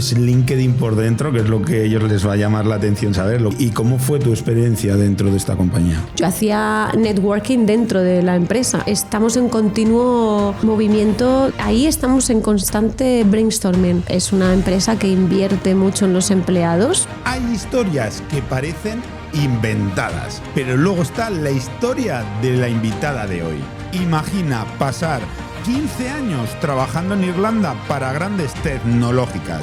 es LinkedIn por dentro, que es lo que a ellos les va a llamar la atención saberlo. ¿Y cómo fue tu experiencia dentro de esta compañía? Yo hacía networking dentro de la empresa. Estamos en continuo movimiento. Ahí estamos en constante brainstorming. Es una empresa que invierte mucho en los empleados. Hay historias que parecen inventadas, pero luego está la historia de la invitada de hoy. Imagina pasar 15 años trabajando en Irlanda para grandes tecnológicas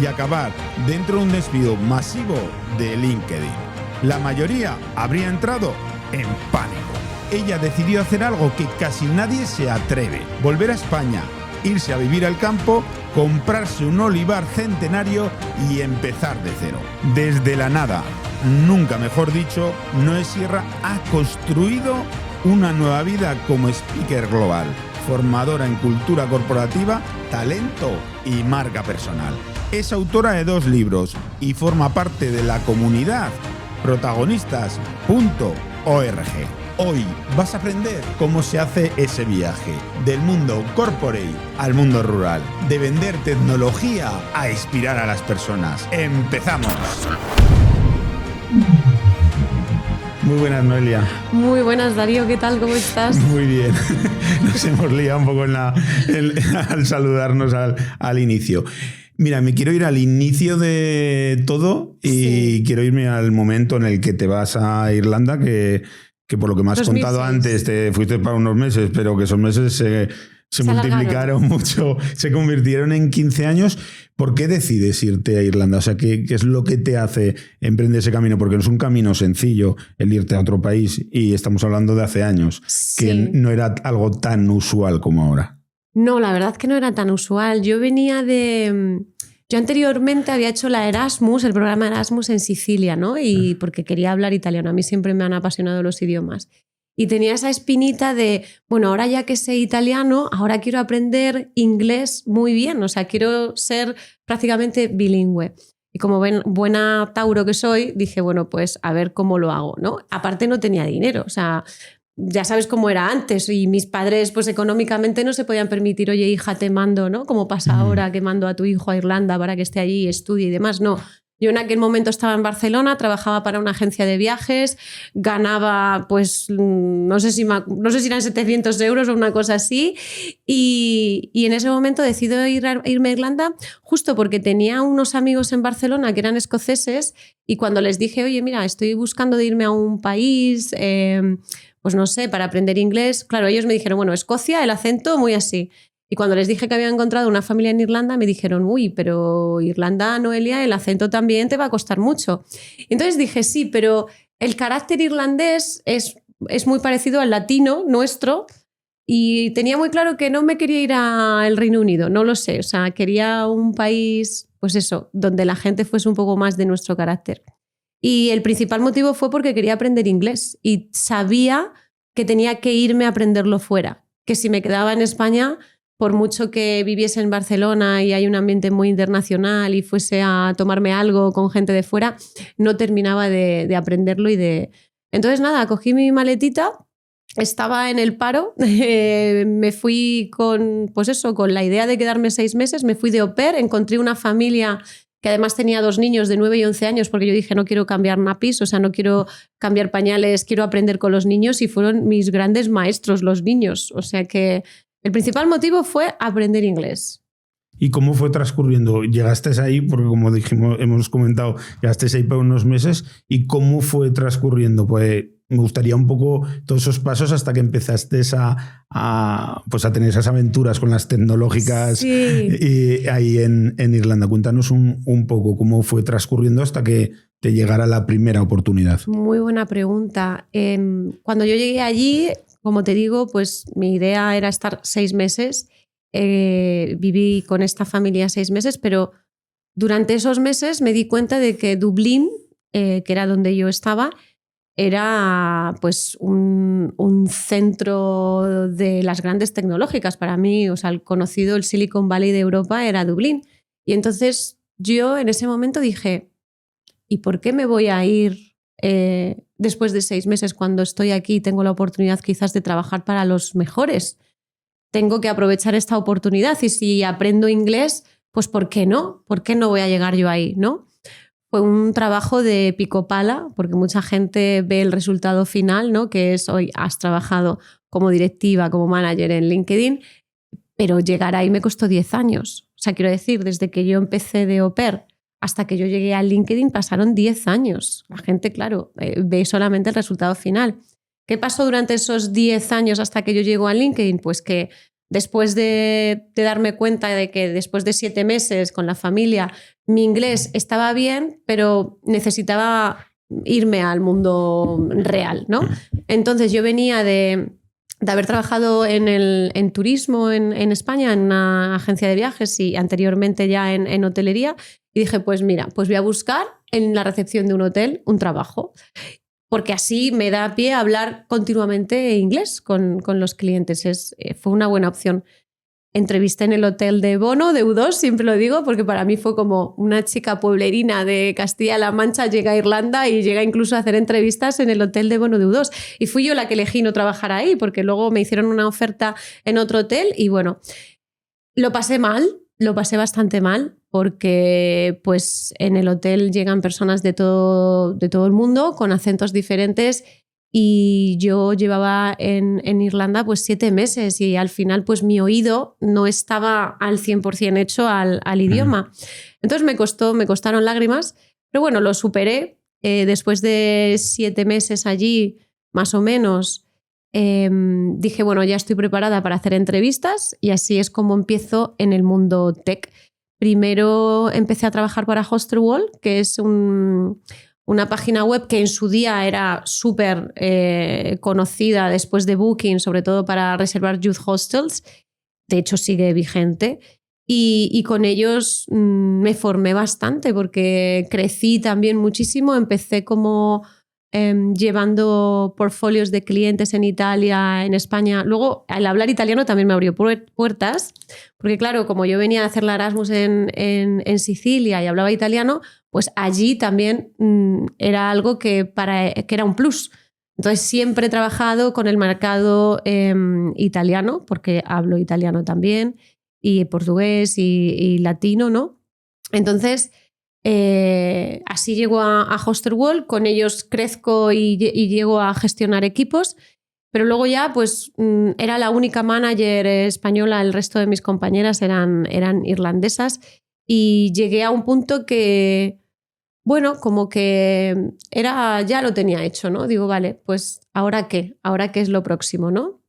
y acabar dentro de un despido masivo de LinkedIn. La mayoría habría entrado en pánico. Ella decidió hacer algo que casi nadie se atreve: volver a España, irse a vivir al campo, comprarse un olivar centenario y empezar de cero. Desde la nada, nunca mejor dicho, Noé Sierra ha construido una nueva vida como speaker global, formadora en cultura corporativa, talento y marca personal. Es autora de 2 libros y forma parte de la comunidad protagonistas.org. Hoy vas a aprender cómo se hace ese viaje del mundo corporate al mundo rural, de vender tecnología a inspirar a las personas. ¡Empezamos! Muy buenas, Noelia. Muy buenas, Darío. ¿Qué tal? ¿Cómo estás? Muy bien. Nos hemos liado un poco al saludarnos al inicio. Mira, me quiero ir al inicio de todo y sí, quiero irme al momento en el que te vas a Irlanda, que por lo que me has 2006. Contado antes, te fuiste para unos meses, pero que esos meses se multiplicaron mucho, se convirtieron en 15 años. ¿Por qué decides irte a Irlanda? O sea, ¿qué es lo que te hace emprender ese camino? Porque no es un camino sencillo el irte a otro país, y estamos hablando de hace años, sí, que no era algo tan usual como ahora. No, la verdad que no era tan usual. Yo anteriormente había hecho la Erasmus, el programa Erasmus en Sicilia, ¿no? Y porque quería hablar italiano. A mí siempre me han apasionado los idiomas. Y tenía esa espinita de, bueno, ahora ya que sé italiano, ahora quiero aprender inglés muy bien. O sea, quiero ser prácticamente bilingüe. Y como buena Tauro que soy, dije, bueno, pues a ver cómo lo hago, ¿no? Aparte no tenía dinero, o sea, ya sabes cómo era antes, y mis padres pues económicamente no se podían permitir, oye, hija, te mando, ¿no? Como pasa ahora, que mando a tu hijo a Irlanda para que esté allí y estudie y demás. No, yo en aquel momento estaba en Barcelona, trabajaba para una agencia de viajes, ganaba pues no sé si eran 700 euros o una cosa así, y en ese momento decido irme a Irlanda justo porque tenía unos amigos en Barcelona que eran escoceses, y cuando les dije, oye, mira, estoy buscando de irme a un país, pues no sé, para aprender inglés. Claro, ellos me dijeron, bueno, Escocia, el acento muy así. Y cuando les dije que había encontrado una familia en Irlanda, me dijeron, uy, pero Irlanda, Noelia, el acento también te va a costar mucho. Entonces dije, sí, pero el carácter irlandés es muy parecido al latino nuestro, y tenía muy claro que no me quería ir al Reino Unido, no lo sé. O sea, quería un país, pues eso, donde la gente fuese un poco más de nuestro carácter. Y el principal motivo fue porque quería aprender inglés y sabía que tenía que irme a aprenderlo fuera, que si me quedaba en España, por mucho que viviese en Barcelona y hay un ambiente muy internacional y fuese a tomarme algo con gente de fuera, no terminaba de aprenderlo Entonces nada, cogí mi maletita, estaba en el paro, me fui con la idea de quedarme 6 meses, me fui de au pair, encontré una familia que además tenía 2 niños de 9 y 11 años, porque yo dije, no quiero cambiar nappies, o sea, no quiero cambiar pañales, quiero aprender con los niños, y fueron mis grandes maestros los niños. O sea que el principal motivo fue aprender inglés. ¿Y cómo fue transcurriendo? Llegaste ahí, porque como dijimos, hemos comentado, llegaste ahí por unos meses, ¿y cómo fue transcurriendo? Pues me gustaría un poco todos esos pasos hasta que empezaste a tener esas aventuras con las tecnológicas, sí, ahí en Irlanda. Cuéntanos un poco cómo fue transcurriendo hasta que te llegara la primera oportunidad. Muy buena pregunta. Cuando yo llegué allí, como te digo, pues mi idea era estar 6 meses. Viví con esta familia 6 meses, pero durante esos meses me di cuenta de que Dublín, que era donde yo estaba, era pues un centro de las grandes tecnológicas para mí. O sea, el Silicon Valley de Europa era Dublín. Y entonces yo en ese momento dije, ¿y por qué me voy a ir después de 6 meses cuando estoy aquí y tengo la oportunidad quizás de trabajar para los mejores? Tengo que aprovechar esta oportunidad, y si aprendo inglés, pues ¿por qué no? ¿Por qué no voy a llegar yo ahí, no? Fue un trabajo de pico pala, porque mucha gente ve el resultado final, ¿no? Que es hoy has trabajado como directiva, como manager en LinkedIn, pero llegar ahí me costó 10 años. O sea, quiero decir, desde que yo empecé de au pair hasta que yo llegué a LinkedIn pasaron 10 años. La gente, claro, ve solamente el resultado final. ¿Qué pasó durante esos 10 años hasta que yo llego a LinkedIn? Pues que después de darme cuenta de que después de 7 meses con la familia mi inglés estaba bien, pero necesitaba irme al mundo real, ¿no? Entonces yo venía de haber trabajado en turismo en España, en una agencia de viajes y anteriormente ya en hotelería, y dije, pues mira, pues voy a buscar en la recepción de un hotel un trabajo, porque así me da pie a hablar continuamente inglés con los clientes. Fue una buena opción. Entrevisté en el hotel de Bono, de U2, siempre lo digo, porque para mí fue como una chica pueblerina de Castilla-La Mancha llega a Irlanda y llega incluso a hacer entrevistas en el hotel de Bono de U2. Y fui yo la que elegí no trabajar ahí, porque luego me hicieron una oferta en otro hotel y bueno, lo pasé bastante mal, porque pues en el hotel llegan personas de todo el mundo con acentos diferentes. Y yo llevaba en Irlanda pues 7 meses y al final pues mi oído no estaba al 100% hecho al idioma. Entonces me costaron lágrimas, pero bueno, lo superé. Después de 7 meses allí, más o menos, dije, bueno, ya estoy preparada para hacer entrevistas y así es como empiezo en el mundo tech. Primero empecé a trabajar para Hostelworld, que es una página web que en su día era súper conocida después de Booking, sobre todo para reservar youth hostels. De hecho, sigue vigente. Y con ellos me formé bastante porque crecí también muchísimo. Empecé como llevando portfolios de clientes en Italia, en España. Luego, al hablar italiano también me abrió puertas, porque claro, como yo venía a hacer la Erasmus en Sicilia y hablaba italiano, pues allí también era algo que era un plus. Entonces siempre he trabajado con el mercado italiano, porque hablo italiano también, y portugués y latino, ¿no? Entonces, así llego a Hostelworld, con ellos crezco y llego a gestionar equipos, pero luego ya pues era la única manager española, el resto de mis compañeras eran irlandesas y llegué a un punto que, bueno, como que ya lo tenía hecho, ¿no? Digo, vale, pues ¿ahora qué? ¿Ahora qué es lo próximo, no?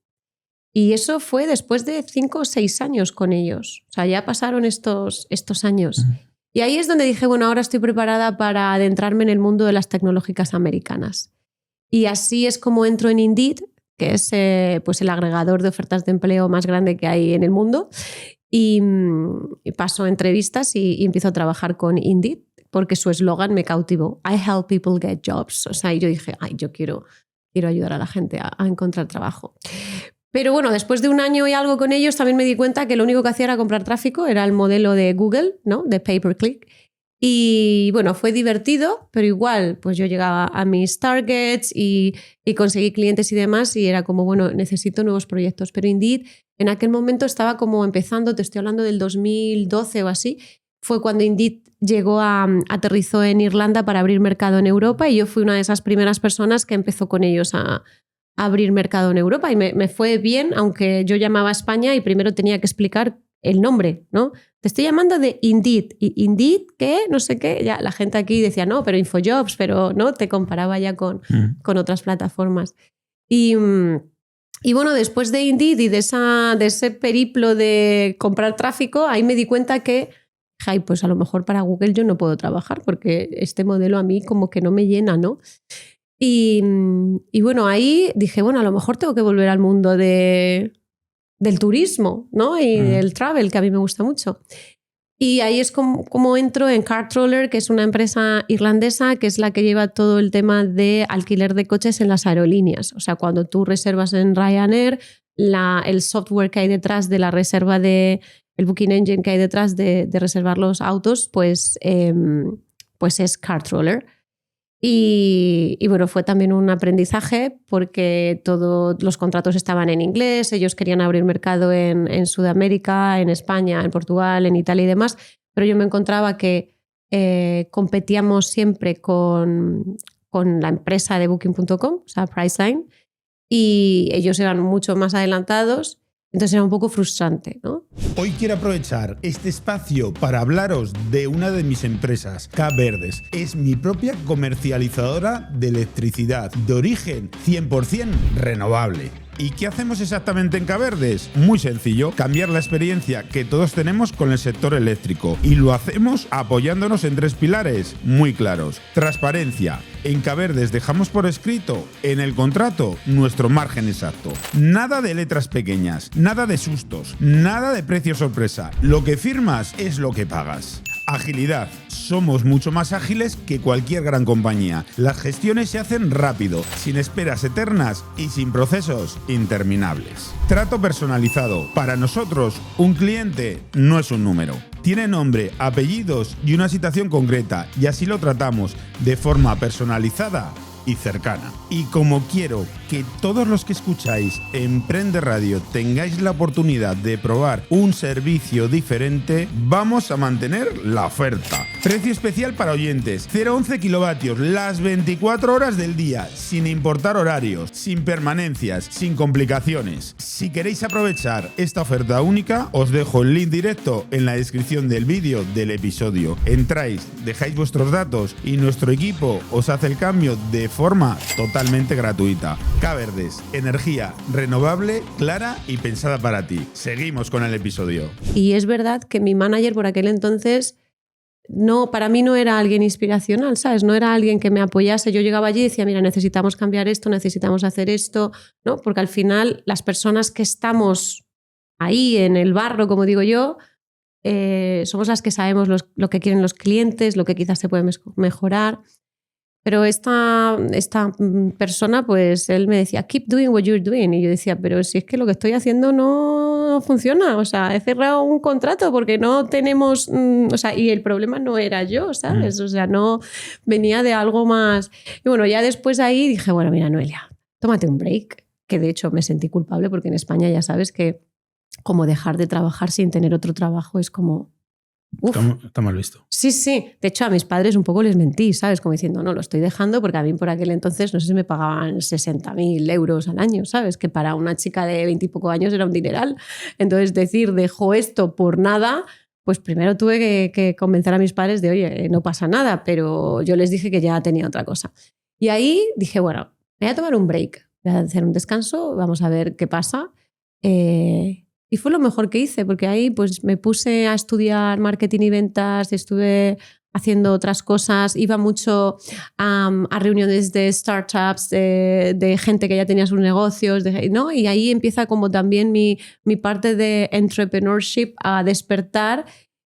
Y eso fue después de 5 o 6 años con ellos. O sea, ya pasaron estos años. Y ahí es donde dije, bueno, ahora estoy preparada para adentrarme en el mundo de las tecnológicas americanas. Y así es como entro en Indeed, que es pues el agregador de ofertas de empleo más grande que hay en el mundo. Y paso entrevistas y empiezo a trabajar con Indeed, porque su eslogan me cautivó. I help people get jobs. O sea, y yo dije, yo quiero ayudar a la gente a encontrar trabajo. Pero bueno, después de 1 año y algo con ellos, también me di cuenta que lo único que hacía era comprar tráfico, era el modelo de Google, ¿no? De pay-per-click. Y bueno, fue divertido, pero igual, pues yo llegaba a mis targets y conseguí clientes y demás, y era como, bueno, necesito nuevos proyectos. Pero Indeed, en aquel momento estaba como empezando, te estoy hablando del 2012 o así, fue cuando Indeed aterrizó en Irlanda para abrir mercado en Europa, y yo fui una de esas primeras personas que empezó con ellos a abrir mercado en Europa, y me fue bien, aunque yo llamaba a España y primero tenía que explicar el nombre, ¿no? Te estoy llamando de Indeed. ¿Y Indeed qué? No sé qué. Ya la gente aquí decía, no, pero InfoJobs, pero no, te comparaba ya con otras plataformas. Y bueno, después de Indeed y de ese periplo de comprar tráfico, ahí me di cuenta que, pues a lo mejor para Google yo no puedo trabajar porque este modelo a mí como que no me llena, ¿no? Y bueno, ahí dije, bueno, a lo mejor tengo que volver al mundo del turismo, ¿no? Y del travel, que a mí me gusta mucho. Y ahí es como entro en CarTrawler, que es una empresa irlandesa que es la que lleva todo el tema de alquiler de coches en las aerolíneas. O sea, cuando tú reservas en Ryanair, el software que hay detrás de la reserva el booking engine que hay detrás de reservar los autos, pues es CarTrawler. Y bueno, fue también un aprendizaje porque todos los contratos estaban en inglés, ellos querían abrir mercado en Sudamérica, en España, en Portugal, en Italia y demás, pero yo me encontraba que competíamos siempre con la empresa de Booking.com, o sea, Priceline, y ellos eran mucho más adelantados. Entonces era un poco frustrante, ¿no? Hoy quiero aprovechar este espacio para hablaros de una de mis empresas, K-Verdes. Es mi propia comercializadora de electricidad de origen 100% renovable. ¿Y qué hacemos exactamente en K-Verdes? Muy sencillo, cambiar la experiencia que todos tenemos con el sector eléctrico. Y lo hacemos apoyándonos en 3 pilares muy claros. Transparencia. En K-Verdes dejamos por escrito en el contrato nuestro margen exacto. Nada de letras pequeñas, nada de sustos, nada de precio sorpresa. Lo que firmas es lo que pagas. Agilidad. Somos mucho más ágiles que cualquier gran compañía. Las gestiones se hacen rápido, sin esperas eternas y sin procesos interminables. Trato personalizado. Para nosotros, un cliente no es un número. Tiene nombre, apellidos y una situación concreta, y así lo tratamos de forma personalizada y cercana. Y como quiero que todos los que escucháis Emprende Radio tengáis la oportunidad de probar un servicio diferente, vamos a mantener la oferta. Precio especial para oyentes, 0,11 kilovatios, las 24 horas del día, sin importar horarios, sin permanencias, sin complicaciones. Si queréis aprovechar esta oferta única, os dejo el link directo en la descripción del vídeo del episodio. Entráis, dejáis vuestros datos y nuestro equipo os hace el cambio de forma totalmente gratuita. K-Verdes, energía renovable, clara y pensada para ti. Seguimos con el episodio. Y es verdad que mi manager por aquel entonces para mí no era alguien inspiracional, ¿sabes? No era alguien que me apoyase. Yo llegaba allí y decía, mira, necesitamos cambiar esto, necesitamos hacer esto, ¿no? Porque al final las personas que estamos ahí en el barro, como digo yo, somos las que sabemos lo que quieren los clientes, lo que quizás se puede mejorar. Pero esta persona, pues él me decía, keep doing what you're doing. Y yo decía, pero si es que lo que estoy haciendo no funciona. O sea, he cerrado un contrato porque no tenemos... o sea, y el problema no era yo, ¿sabes? O sea, no venía de algo más... Y bueno, ya después ahí dije, bueno, mira, Noelia, tómate un break. Que de hecho me sentí culpable porque en España ya sabes que como dejar de trabajar sin tener otro trabajo es como... Está mal visto. Sí, sí. De hecho, a mis padres un poco les mentí, ¿sabes? Como diciendo, no, lo estoy dejando porque a mí por aquel entonces, no sé si me pagaban 60.000 euros al año, ¿sabes? Que para una chica de 20 y poco años era un dineral. Entonces, decir, dejo esto por nada, pues primero tuve que convencer a mis padres de, oye, no pasa nada, pero yo les dije que ya tenía otra cosa. Y ahí dije, bueno, voy a tomar un break, voy a hacer un descanso, vamos a ver qué pasa. Y fue lo mejor que hice, porque ahí pues me puse a estudiar marketing y ventas, estuve haciendo otras cosas, iba mucho a reuniones de startups, de gente que ya tenía sus negocios, ¿no? Y ahí empieza como también mi parte de entrepreneurship a despertar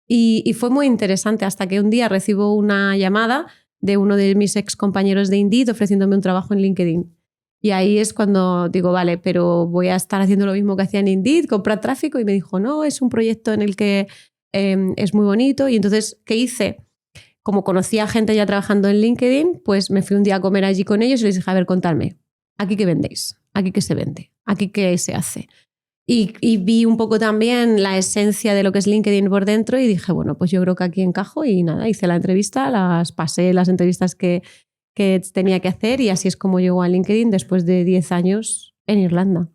y fue muy interesante hasta que un día recibo una llamada de uno de mis ex compañeros de Indeed ofreciéndome un trabajo en LinkedIn. Y ahí es cuando digo, vale, pero voy a estar haciendo lo mismo que hacía en Indeed, comprar tráfico. Y me dijo, no, es un proyecto en el que es muy bonito. Y entonces, ¿qué hice? Como conocía gente ya trabajando en LinkedIn, pues me fui un día a comer allí con ellos y les dije, a ver, contadme, ¿aquí qué vendéis? ¿Aquí qué se vende? ¿Aquí qué se hace? Y vi un poco también la esencia de lo que es LinkedIn por dentro y dije, bueno, pues yo creo que aquí encajo. Y nada, hice la entrevista, pasé las entrevistas que tenía que hacer y así es como llegó a LinkedIn después de 10 años en Irlanda.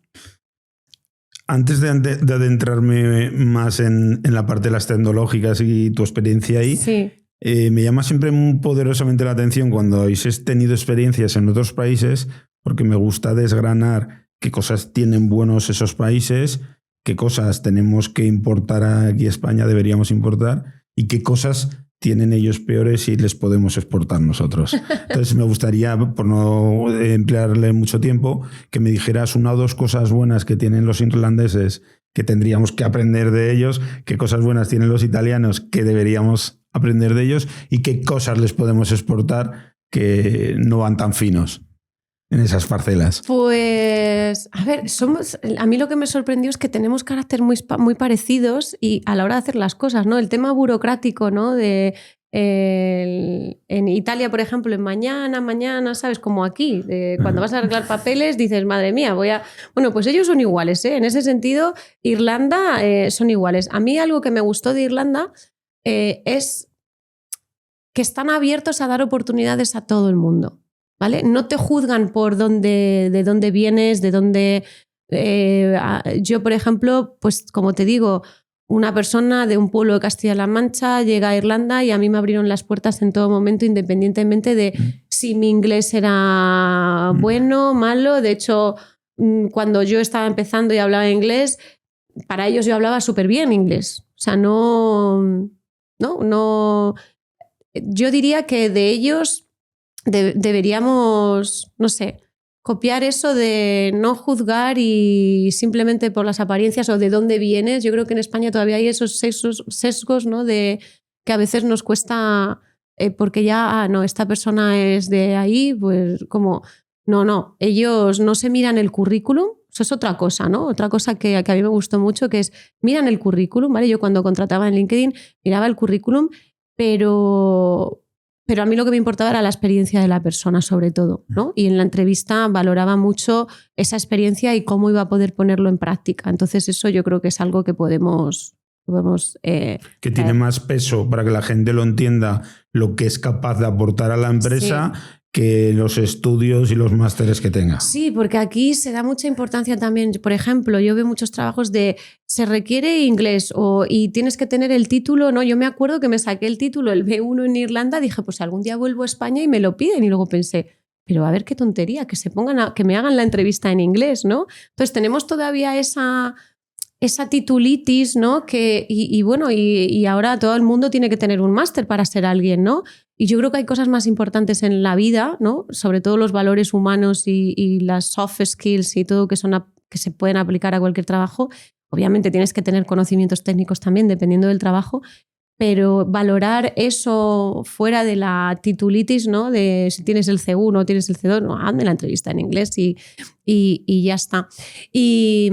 Antes de adentrarme más en la parte de las tecnológicas y tu experiencia ahí, sí. Me llama siempre muy poderosamente la atención cuando habéis tenido experiencias en otros países, porque me gusta desgranar qué cosas tienen buenos esos países, qué cosas tenemos que importar aquí a España, deberíamos importar, y qué cosas tienen ellos peores y les podemos exportar nosotros. Entonces me gustaría, por no emplearle mucho tiempo, que me dijeras una o dos cosas buenas que tienen los irlandeses que tendríamos que aprender de ellos, qué cosas buenas tienen los italianos que deberíamos aprender de ellos y qué cosas les podemos exportar que no van tan finos en esas parcelas. Pues, a ver, a mí lo que me sorprendió es que tenemos carácter muy parecidos y a la hora de hacer las cosas, ¿no? El tema burocrático, ¿no? De en Italia, por ejemplo, en mañana, ¿sabes? Como aquí, cuando vas a arreglar papeles dices, madre mía, Bueno, pues ellos son iguales, ¿eh? En ese sentido, Irlanda son iguales. A mí algo que me gustó de Irlanda es que están abiertos a dar oportunidades a todo el mundo, ¿vale? No te juzgan por de dónde vienes, de dónde... yo, por ejemplo, pues como te digo, una persona de un pueblo de Castilla-La Mancha llega a Irlanda y a mí me abrieron las puertas en todo momento, independientemente de si mi inglés era bueno, malo. De hecho, cuando yo estaba empezando y hablaba inglés, para ellos yo hablaba súper bien inglés. O sea, no... Yo diría que de ellos deberíamos, no sé, copiar eso de no juzgar y simplemente por las apariencias o de dónde vienes. Yo creo que en España todavía hay esos sesgos, ¿no? De que a veces nos cuesta, porque ya, no, esta persona es de ahí, pues como... No, ellos no se miran el currículum. Eso es otra cosa, ¿no? Otra cosa que a mí me gustó mucho, que es miran el currículum, ¿vale? Yo cuando contrataba en LinkedIn miraba el currículum, pero a mí lo que me importaba era la experiencia de la persona, sobre todo, ¿no? Y en la entrevista valoraba mucho esa experiencia y cómo iba a poder ponerlo en práctica. Entonces eso yo creo que es algo que podemos que tiene más peso para que la gente lo entienda, lo que es capaz de aportar a la empresa, sí, que los estudios y los másteres que tenga. Sí, porque aquí se da mucha importancia también. Por ejemplo, yo veo muchos trabajos de se requiere inglés y tienes que tener el título, ¿no? Yo me acuerdo que me saqué el título, el B1 en Irlanda, dije, pues algún día vuelvo a España y me lo piden. Y luego pensé, pero a ver qué tontería, que me hagan la entrevista en inglés, ¿no? Entonces tenemos todavía esa titulitis, ¿no? Y ahora todo el mundo tiene que tener un máster para ser alguien, ¿no? Y yo creo que hay cosas más importantes en la vida, ¿no? Sobre todo los valores humanos y las soft skills y todo que se pueden aplicar a cualquier trabajo. Obviamente tienes que tener conocimientos técnicos también, dependiendo del trabajo, pero valorar eso fuera de la titulitis, ¿no? De si tienes el C1 o tienes el C2, no, hazme la entrevista en inglés y ya está. Y...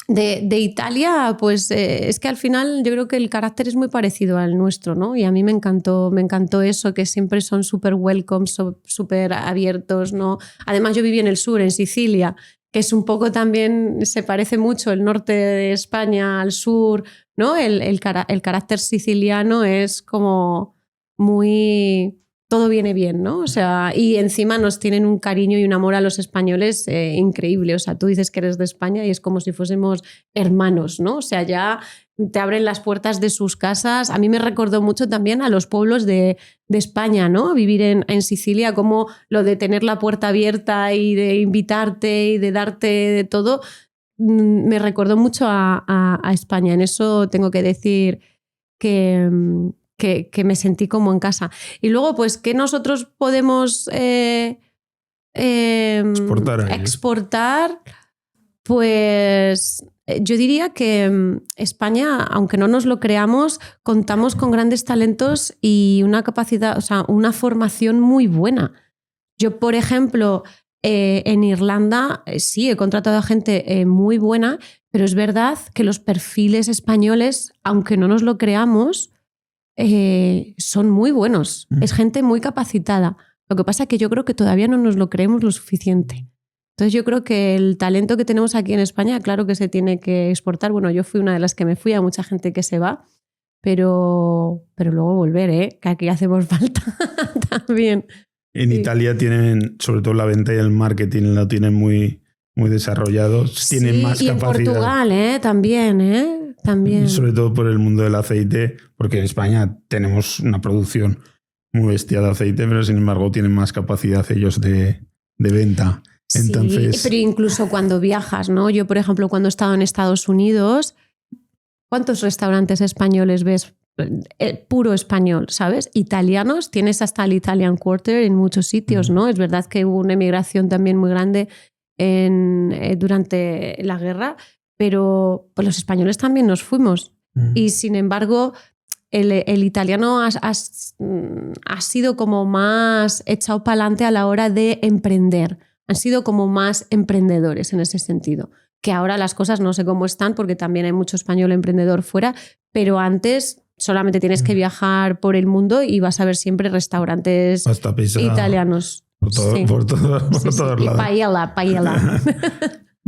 De Italia, pues es que al final yo creo que el carácter es muy parecido al nuestro, ¿no? Y a mí me encantó eso, que siempre son súper welcome, súper abiertos, ¿no? Además yo viví en el sur, en Sicilia, que es un poco también, se parece mucho el norte de España al sur, ¿no? El carácter siciliano es como muy... todo viene bien, ¿no? O sea, y encima nos tienen un cariño y un amor a los españoles increíble. O sea, tú dices que eres de España y es como si fuésemos hermanos, ¿no? O sea, ya te abren las puertas de sus casas. A mí me recordó mucho también a los pueblos de España, ¿no? Vivir en Sicilia, como lo de tener la puerta abierta y de invitarte y de darte de todo, me recordó mucho a España. En eso tengo que decir que me sentí como en casa. Y luego, pues, ¿qué nosotros podemos exportar? Pues yo diría que España, aunque no nos lo creamos, contamos con grandes talentos y una capacidad, o sea, una formación muy buena. Yo, por ejemplo, en Irlanda sí he contratado a gente muy buena, pero es verdad que los perfiles españoles, aunque no nos lo creamos, son muy buenos. Es gente muy capacitada. Lo que pasa es que yo creo que todavía no nos lo creemos lo suficiente. Entonces yo creo que el talento que tenemos aquí en España, claro que se tiene que exportar. Bueno, yo fui una de las que me fui, a mucha gente que se va, pero luego volver, que aquí hacemos falta también. En Italia tienen, sobre todo la venta y el marketing lo tienen muy, muy desarrollados. Tienen más capacidad. Y en Portugal, también. Sobre todo por el mundo del aceite, porque en España tenemos una producción muy bestia de aceite, pero sin embargo tienen más capacidad ellos de venta. Entonces... Sí, pero incluso cuando viajas, ¿no? Yo, por ejemplo, cuando he estado en Estados Unidos, ¿cuántos restaurantes españoles ves? Puro español, ¿sabes? Italianos, tienes hasta el Italian Quarter en muchos sitios, ¿no? Es verdad que hubo una emigración también muy grande durante la guerra, pero pues los españoles también nos fuimos. Y sin embargo, el italiano ha sido como más echado para adelante a la hora de emprender. Han sido como más emprendedores en ese sentido. Que ahora las cosas no sé cómo están porque también hay mucho español emprendedor fuera, pero antes solamente tienes que viajar por el mundo y vas a ver siempre restaurantes italianos. Por todos lados. Paella.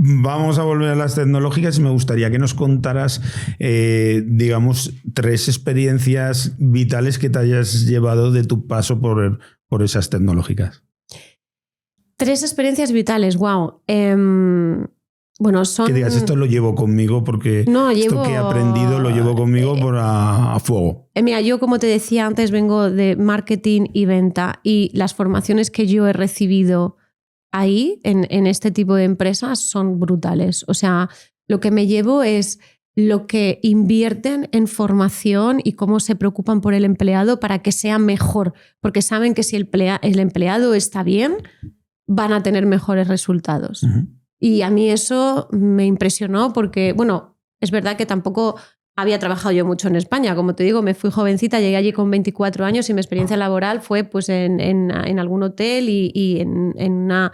Vamos a volver a las tecnológicas y me gustaría que nos contaras, digamos, 3 experiencias vitales que te hayas llevado de tu paso por esas tecnológicas. 3 experiencias vitales, wow. Bueno, son... Que digas, esto lo llevo conmigo porque esto que he aprendido lo llevo conmigo a fuego. Mira, yo como te decía antes vengo de marketing y venta y las formaciones que yo he recibido ahí en este tipo de empresas son brutales. O sea, lo que me llevo es lo que invierten en formación y cómo se preocupan por el empleado para que sea mejor, porque saben que si el empleado está bien, van a tener mejores resultados. Uh-huh. Y a mí eso me impresionó porque, bueno, es verdad que tampoco había trabajado yo mucho en España. Como te digo, me fui jovencita, llegué allí con 24 años y mi experiencia laboral fue pues, en algún hotel y en una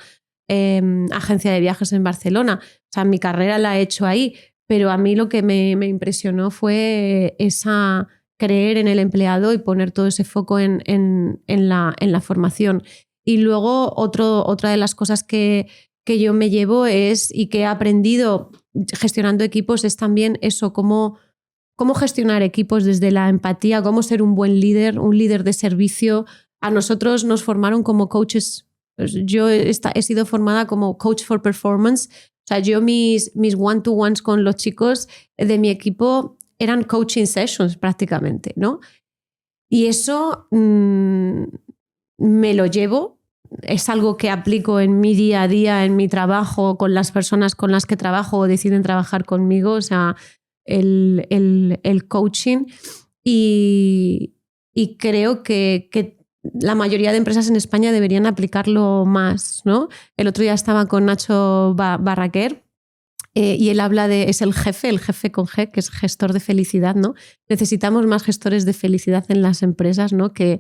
agencia de viajes en Barcelona. O sea, mi carrera la he hecho ahí, pero a mí lo que me impresionó fue esa creer en el empleado y poner todo ese foco en la formación. Y luego otra de las cosas que yo me llevo y que he aprendido gestionando equipos es también eso, cómo gestionar equipos desde la empatía, cómo ser un buen líder, un líder de servicio. A nosotros nos formaron como coaches. Yo he sido formada como coach for performance. O sea, yo mis one-to-ones con los chicos de mi equipo eran coaching sessions prácticamente, ¿no? Y eso me lo llevo. Es algo que aplico en mi día a día, en mi trabajo, con las personas con las que trabajo o deciden trabajar conmigo, o sea, el coaching. Y creo que la mayoría de empresas en España deberían aplicarlo más, ¿no? El otro día estaba con Nacho Barraquer y él habla es el jefe con G, que es gestor de felicidad, ¿no? Necesitamos más gestores de felicidad en las empresas, ¿no? Que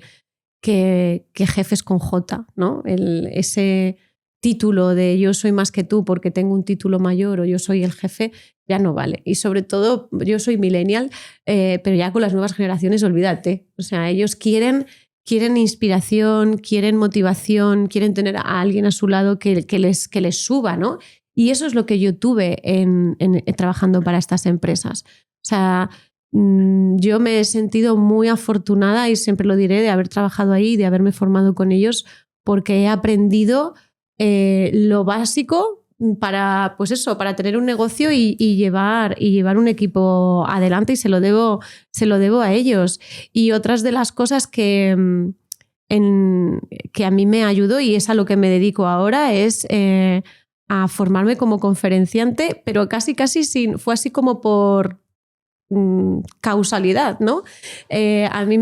jefes con J, ¿no? Ese título de yo soy más que tú porque tengo un título mayor o yo soy el jefe ya no vale. Y sobre todo yo soy millennial, pero ya con las nuevas generaciones olvídate. O sea, ellos quieren inspiración, quieren motivación, quieren tener a alguien a su lado que les suba, ¿no? Y eso es lo que yo tuve trabajando para estas empresas. O sea, yo me he sentido muy afortunada y siempre lo diré de haber trabajado ahí, de haberme formado con ellos, porque he aprendido lo básico para, pues eso, para tener un negocio y llevar un equipo adelante, y se lo debo a ellos. Y otras de las cosas que a mí me ayudó, y es a lo que me dedico ahora, es a formarme como conferenciante, pero casi fue así como por causalidad, ¿no? A mí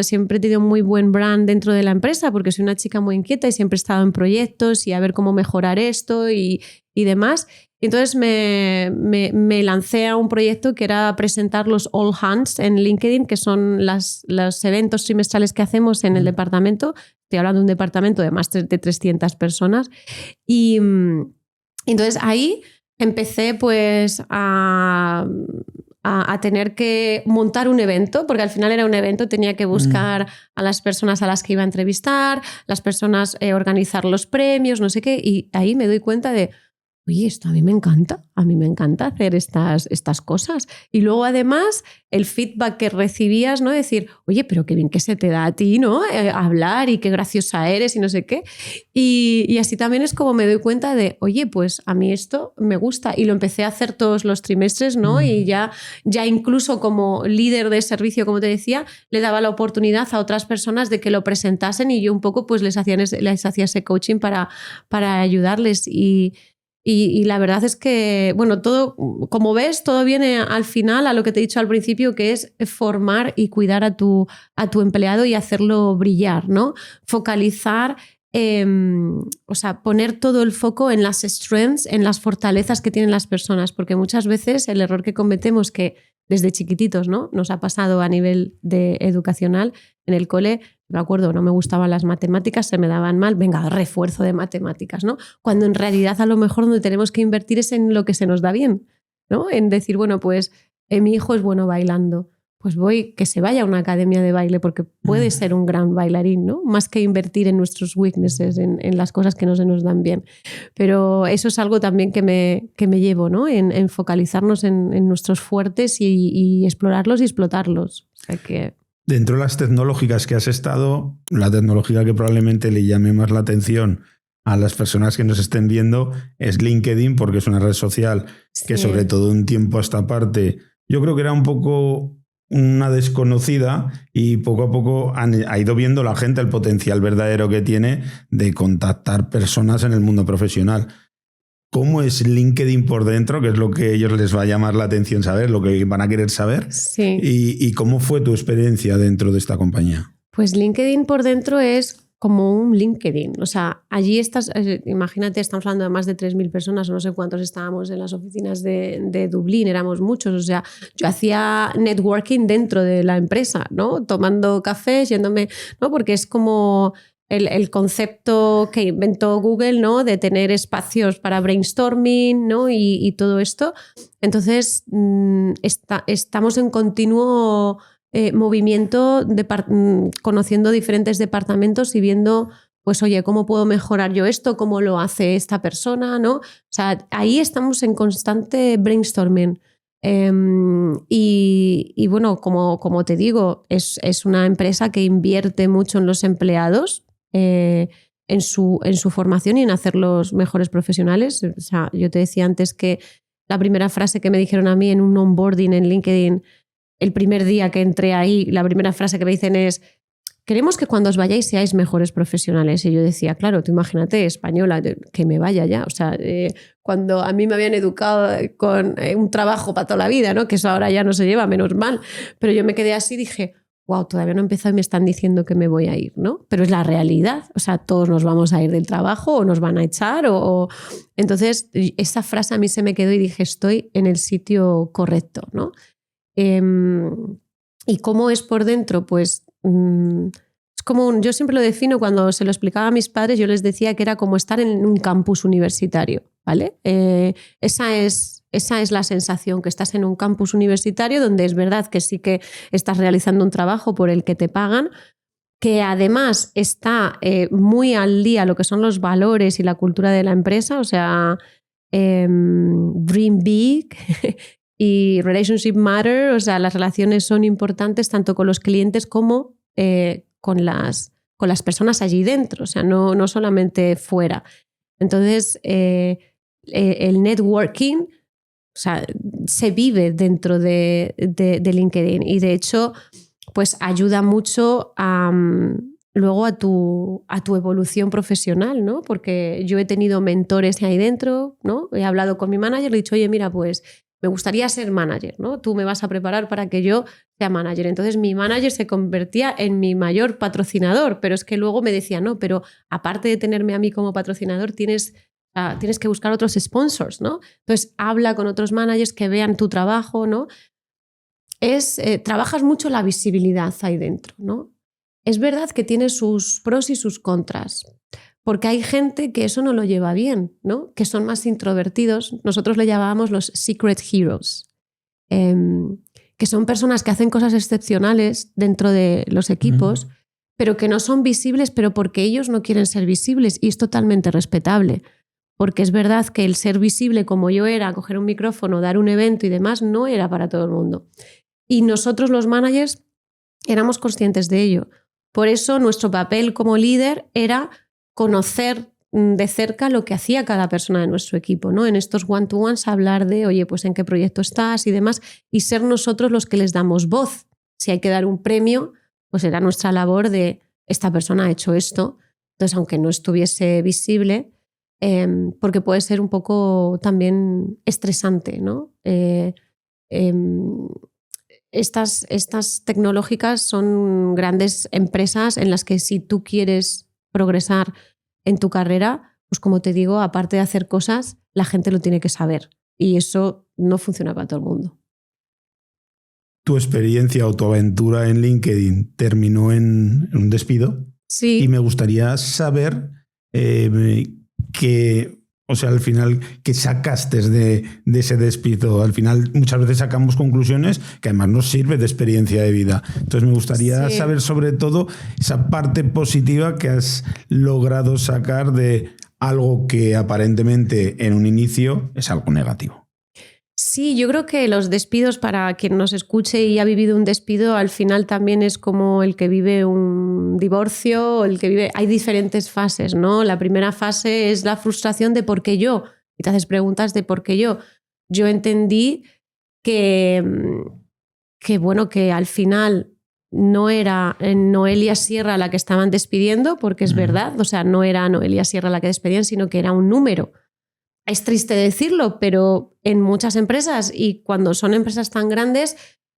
siempre he tenido muy buen brand dentro de la empresa porque soy una chica muy inquieta y siempre he estado en proyectos y a ver cómo mejorar esto y demás. Entonces me lancé a un proyecto que era presentar los All Hands en LinkedIn, que son los eventos trimestrales que hacemos en el departamento. Estoy hablando de un departamento de más de 300 personas. Y entonces ahí empecé pues a tener que montar un evento, porque al final era un evento, tenía que buscar a las personas a las que iba a entrevistar, las personas, organizar los premios, no sé qué, y ahí me doy cuenta de, oye, esto a mí me encanta hacer estas cosas. Y luego además el feedback que recibías, ¿no? Decir, oye, pero qué bien que se te da a ti, ¿no? Hablar y qué graciosa eres y no sé qué. Y así también es como me doy cuenta de, oye, pues a mí esto me gusta. Y lo empecé a hacer todos los trimestres, ¿no? Y ya incluso como líder de servicio, como te decía, le daba la oportunidad a otras personas de que lo presentasen y yo un poco pues les hacía ese coaching para ayudarles. Y la verdad es que, bueno, todo, como ves, todo viene al final a lo que te he dicho al principio, que es formar y cuidar a tu empleado y hacerlo brillar, ¿no? Focalizar, o sea, poner todo el foco en las strengths, en las fortalezas que tienen las personas, porque muchas veces el error que cometemos, que desde chiquititos, ¿no? Nos ha pasado a nivel educacional en el cole. Me acuerdo, no me gustaban las matemáticas, se me daban mal, venga, refuerzo de matemáticas, ¿no? Cuando en realidad a lo mejor donde tenemos que invertir es en lo que se nos da bien, ¿no? En decir, bueno, pues mi hijo es bueno bailando. pues voy, que se vaya a una academia de baile porque puede ser un gran bailarín, ¿no? Más que invertir en nuestros weaknesses, en las cosas que no se nos dan bien. Pero eso es algo también que me llevo, ¿no? En focalizarnos en nuestros fuertes y explorarlos y explotarlos. O sea que... Dentro de las tecnológicas que has estado, la tecnológica que probablemente le llame más la atención a las personas que nos estén viendo es LinkedIn, porque es una red social que sobre todo un tiempo a esta parte, yo creo que era un poco una desconocida y poco a poco ha ido viendo la gente el potencial verdadero que tiene de contactar personas en el mundo profesional. ¿Cómo es LinkedIn por dentro? Que es lo que a ellos les va a llamar la atención saber, lo que van a querer saber. Sí. ¿Y cómo fue tu experiencia dentro de esta compañía? Pues LinkedIn por dentro es como un LinkedIn. O sea, allí estás, imagínate, estamos hablando de más de 3.000 personas, no sé cuántos estábamos en las oficinas de Dublín, éramos muchos. O sea, yo hacía networking dentro de la empresa, ¿no? Tomando cafés, yéndome, ¿no? Porque es como el concepto que inventó Google, ¿no? De tener espacios para brainstorming, ¿no? Y todo esto. Entonces, estamos en continuo movimiento, conociendo diferentes departamentos y viendo, pues, oye, ¿cómo puedo mejorar yo esto? ¿Cómo lo hace esta persona? ¿No? O sea, ahí estamos en constante brainstorming. Y bueno, como te digo, es una empresa que invierte mucho en los empleados, en su formación y en hacerlos mejores profesionales. O sea, yo te decía antes que la primera frase que me dijeron a mí en un onboarding en LinkedIn, el primer día que entré ahí, la primera frase que me dicen es: queremos que cuando os vayáis seáis mejores profesionales. Y yo decía, claro, tú imagínate, española, que me vaya ya. O sea, cuando a mí me habían educado con un trabajo para toda la vida, ¿no? Que eso ahora ya no se lleva, menos mal. Pero yo me quedé así y dije, wow, todavía no he empezado y me están diciendo que me voy a ir, ¿no? Pero es la realidad. O sea, todos nos vamos a ir del trabajo o nos van a echar. Entonces, esa frase a mí se me quedó y dije, estoy en el sitio correcto, ¿no? ¿Y cómo es por dentro? Pues es como yo siempre lo defino, cuando se lo explicaba a mis padres, yo les decía que era como estar en un campus universitario, ¿vale? Esa es la sensación, que estás en un campus universitario donde es verdad que sí que estás realizando un trabajo por el que te pagan, que además está muy al día lo que son los valores y la cultura de la empresa, o sea, dream big y relationship matter, o sea, las relaciones son importantes tanto con los clientes como con las personas allí dentro, o sea, no solamente fuera. Entonces, el networking, o sea, se vive dentro de LinkedIn y de hecho, pues ayuda mucho luego a tu evolución profesional, ¿no? Porque yo he tenido mentores ahí dentro, ¿no? He hablado con mi manager, le he dicho, oye, mira, pues me gustaría ser manager, ¿no? Tú me vas a preparar para que yo sea manager. Entonces mi manager se convertía en mi mayor patrocinador, pero es que luego me decía, no, pero aparte de tenerme a mí como patrocinador, tienes que buscar otros sponsors, ¿no? Entonces habla con otros managers que vean tu trabajo, ¿no? Trabajas mucho la visibilidad ahí dentro, ¿no? Es verdad que tiene sus pros y sus contras, porque hay gente que eso no lo lleva bien, ¿no? Que son más introvertidos. Nosotros le llamábamos los secret heroes, que son personas que hacen cosas excepcionales dentro de los equipos, pero que no son visibles, pero porque ellos no quieren ser visibles, y es totalmente respetable. Porque es verdad que el ser visible como yo era, coger un micrófono, dar un evento y demás, no era para todo el mundo. Y nosotros los managers éramos conscientes de ello. Por eso nuestro papel como líder era conocer de cerca lo que hacía cada persona de nuestro equipo, ¿no? En estos one-to-ones hablar de, oye, pues en qué proyecto estás y demás, y ser nosotros los que les damos voz. Si hay que dar un premio, pues era nuestra labor de, esta persona ha hecho esto. Entonces, aunque no estuviese visible, porque puede ser un poco también estresante, ¿no? Estas tecnológicas son grandes empresas en las que si tú quieres progresar en tu carrera, pues como te digo, aparte de hacer cosas, la gente lo tiene que saber. Y eso no funciona para todo el mundo. ¿Tu experiencia o tu aventura en LinkedIn terminó en un despido? Sí. Y me gustaría saber O sea, al final, ¿qué sacaste de ese despido? Al final, muchas veces sacamos conclusiones que además nos sirve de experiencia de vida. Entonces, me gustaría saber sobre todo esa parte positiva que has logrado sacar de algo que aparentemente en un inicio es algo negativo. Sí, yo creo que los despidos, para quien nos escuche y ha vivido un despido, al final también es como el que vive un divorcio, el que vive... Hay diferentes fases, ¿no? La primera fase es la frustración de ¿por qué yo? Y te haces preguntas de ¿por qué yo? Yo entendí que bueno, que al final no era Noelia Sierra la que estaban despidiendo, porque es verdad, o sea, no era Noelia Sierra la que despedían, sino que era un número. Es triste decirlo, pero en muchas empresas, y cuando son empresas tan grandes,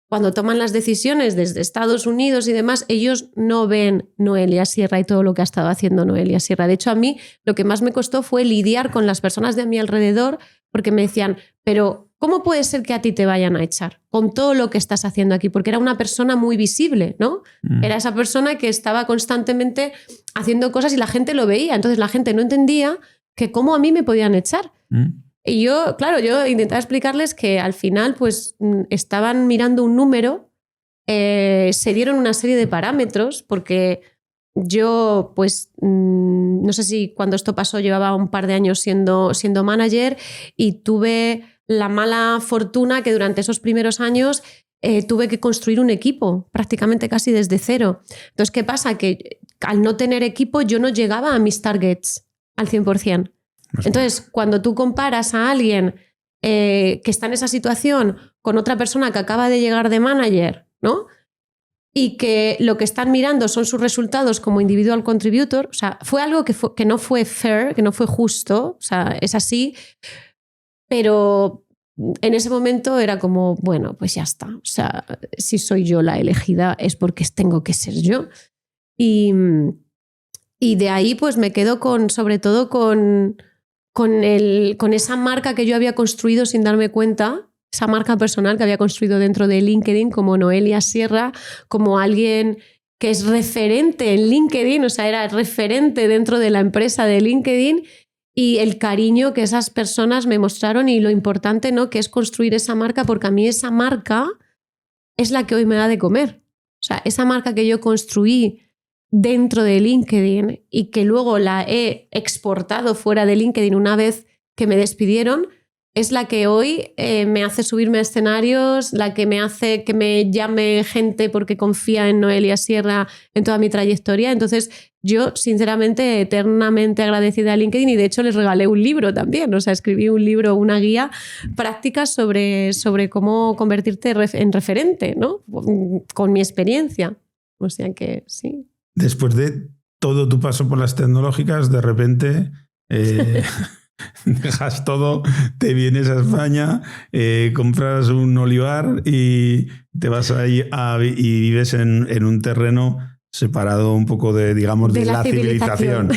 cuando toman las decisiones desde Estados Unidos y demás, ellos no ven Noelia Sierra y todo lo que ha estado haciendo Noelia Sierra. De hecho, a mí lo que más me costó fue lidiar con las personas de a mi alrededor, porque me decían, pero ¿cómo puede ser que a ti te vayan a echar con todo lo que estás haciendo aquí? Porque era una persona muy visible, ¿no? Era esa persona que estaba constantemente haciendo cosas y la gente lo veía. Entonces la gente no entendía que cómo a mí me podían echar. Y yo intentaba explicarles que al final pues estaban mirando un número, se dieron una serie de parámetros, porque yo pues no sé si cuando esto pasó llevaba un par de años siendo manager, y tuve la mala fortuna que durante esos primeros años tuve que construir un equipo prácticamente casi desde cero. Entonces, ¿qué pasa? Que al no tener equipo yo no llegaba a mis targets al 100%. Entonces, cuando tú comparas a alguien que está en esa situación con otra persona que acaba de llegar de manager, ¿no? Y que lo que están mirando son sus resultados como individual contributor, o sea, fue algo que no fue fair, que no fue justo, o sea, es así, pero en ese momento era como, bueno, pues ya está, o sea, si soy yo la elegida es porque tengo que ser yo. Y de ahí pues me quedo sobre todo con esa marca que yo había construido sin darme cuenta, esa marca personal que había construido dentro de LinkedIn como Noelia Sierra, como alguien que es referente en LinkedIn, o sea, era referente dentro de la empresa de LinkedIn, y el cariño que esas personas me mostraron y lo importante, ¿no?, que es construir esa marca, porque a mí esa marca es la que hoy me da de comer. O sea, esa marca que yo construí dentro de LinkedIn y que luego la he exportado fuera de LinkedIn una vez que me despidieron, es la que hoy me hace subirme a escenarios, la que me hace que me llame gente porque confía en Noelia Sierra en toda mi trayectoria. Entonces, yo, sinceramente, eternamente agradecida a LinkedIn, y de hecho les regalé un libro también. O sea, escribí un libro, una guía práctica sobre cómo convertirte en referente, ¿no? Con mi experiencia. O sea que sí. Después de todo tu paso por las tecnológicas, de repente dejas todo, te vienes a España, compras un olivar y te vas ahí y vives en un terreno separado un poco de, digamos, de la civilización.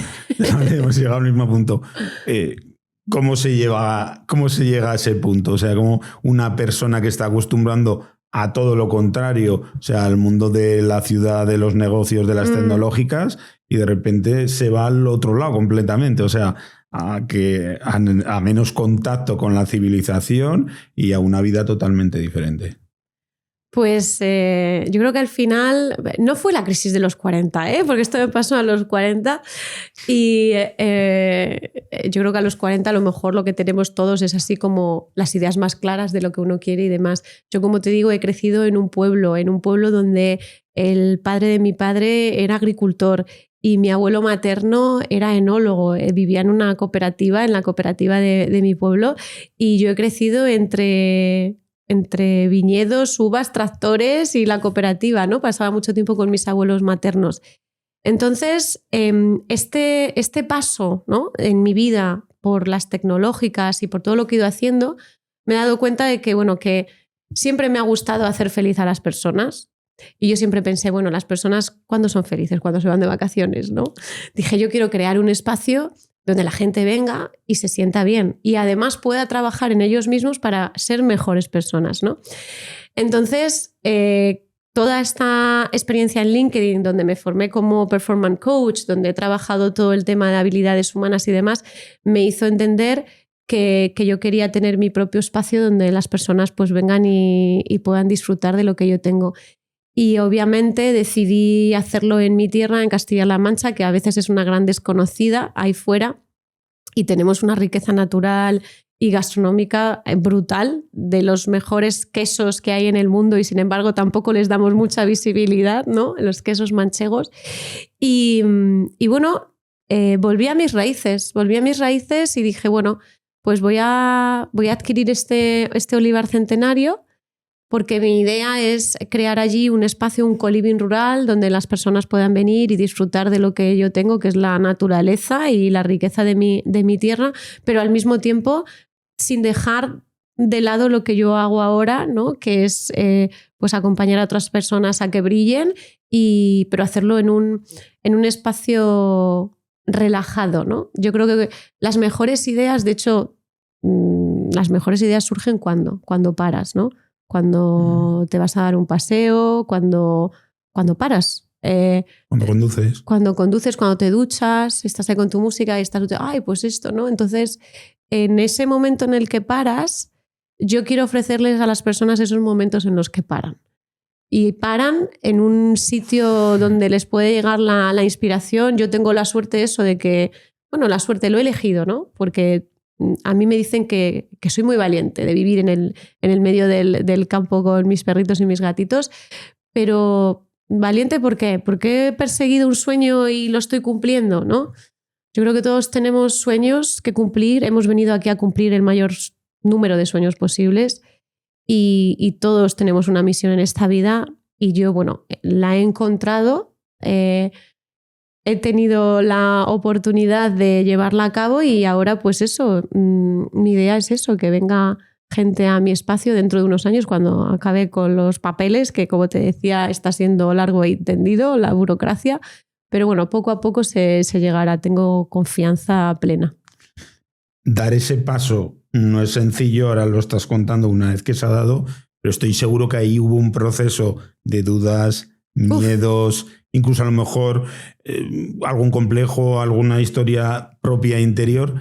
Hemos llegado al mismo punto. ¿Cómo se llega a ese punto? O sea, como una persona que está acostumbrando a todo lo contrario, o sea, al mundo de la ciudad, de los negocios, de las tecnológicas, y de repente se va al otro lado completamente, o sea, a menos contacto con la civilización y a una vida totalmente diferente. Pues yo creo que al final no fue la crisis de los 40, porque esto me pasó a los 40, y yo creo que a los 40 a lo mejor lo que tenemos todos es así como las ideas más claras de lo que uno quiere y demás. Yo, como te digo, he crecido en un pueblo donde el padre de mi padre era agricultor y mi abuelo materno era enólogo. Vivía en una cooperativa, en la cooperativa de mi pueblo, y yo he crecido entre viñedos, uvas, tractores y la cooperativa, ¿no? Pasaba mucho tiempo con mis abuelos maternos. Entonces, este paso, ¿no?, en mi vida por las tecnológicas y por todo lo que he ido haciendo, me he dado cuenta de que, bueno, que siempre me ha gustado hacer feliz a las personas. Y yo siempre pensé, bueno, las personas, ¿cuándo son felices? Cuando se van de vacaciones, ¿no? Dije, yo quiero crear un espacio donde la gente venga y se sienta bien y además pueda trabajar en ellos mismos para ser mejores personas, ¿no? Entonces, toda esta experiencia en LinkedIn, donde me formé como performance coach, donde he trabajado todo el tema de habilidades humanas y demás, me hizo entender que yo quería tener mi propio espacio donde las personas pues vengan y puedan disfrutar de lo que yo tengo. Y obviamente decidí hacerlo en mi tierra, en Castilla-La Mancha, que a veces es una gran desconocida ahí fuera, y tenemos una riqueza natural y gastronómica brutal, de los mejores quesos que hay en el mundo, y sin embargo tampoco les damos mucha visibilidad, ¿no? Los quesos manchegos. Y bueno, volví a mis raíces y dije, bueno, pues voy a adquirir este olivar centenario, porque mi idea es crear allí un espacio, un co-living rural, donde las personas puedan venir y disfrutar de lo que yo tengo, que es la naturaleza y la riqueza de mi tierra, pero al mismo tiempo sin dejar de lado lo que yo hago ahora, ¿no? Que es pues acompañar a otras personas a que brillen, pero hacerlo en un espacio relajado, ¿no? Yo creo que las mejores ideas, de hecho, las mejores ideas surgen cuando paras, ¿no? Cuando te vas a dar un paseo, cuando paras. Cuando conduces. Cuando conduces, cuando te duchas, estás ahí con tu música y estás, ay, pues esto, ¿no? Entonces, en ese momento en el que paras, yo quiero ofrecerles a las personas esos momentos en los que paran. Y paran en un sitio donde les puede llegar la inspiración. Yo tengo la suerte eso de que, bueno, la suerte lo he elegido, ¿no? Porque a mí me dicen que soy muy valiente de vivir en el medio del campo con mis perritos y mis gatitos, pero valiente ¿por qué? Porque he perseguido un sueño y lo estoy cumpliendo, ¿no? Yo creo que todos tenemos sueños que cumplir, hemos venido aquí a cumplir el mayor número de sueños posibles y todos tenemos una misión en esta vida, y yo, bueno, la he encontrado. He tenido la oportunidad de llevarla a cabo y ahora pues eso, mi idea es eso, que venga gente a mi espacio dentro de unos años cuando acabe con los papeles, que como te decía está siendo largo y tendido la burocracia, pero bueno, poco a poco se llegará, tengo confianza plena. Dar ese paso no es sencillo, ahora lo estás contando una vez que se ha dado, pero estoy seguro que ahí hubo un proceso de dudas, miedos, incluso a lo mejor algún complejo, alguna historia propia interior.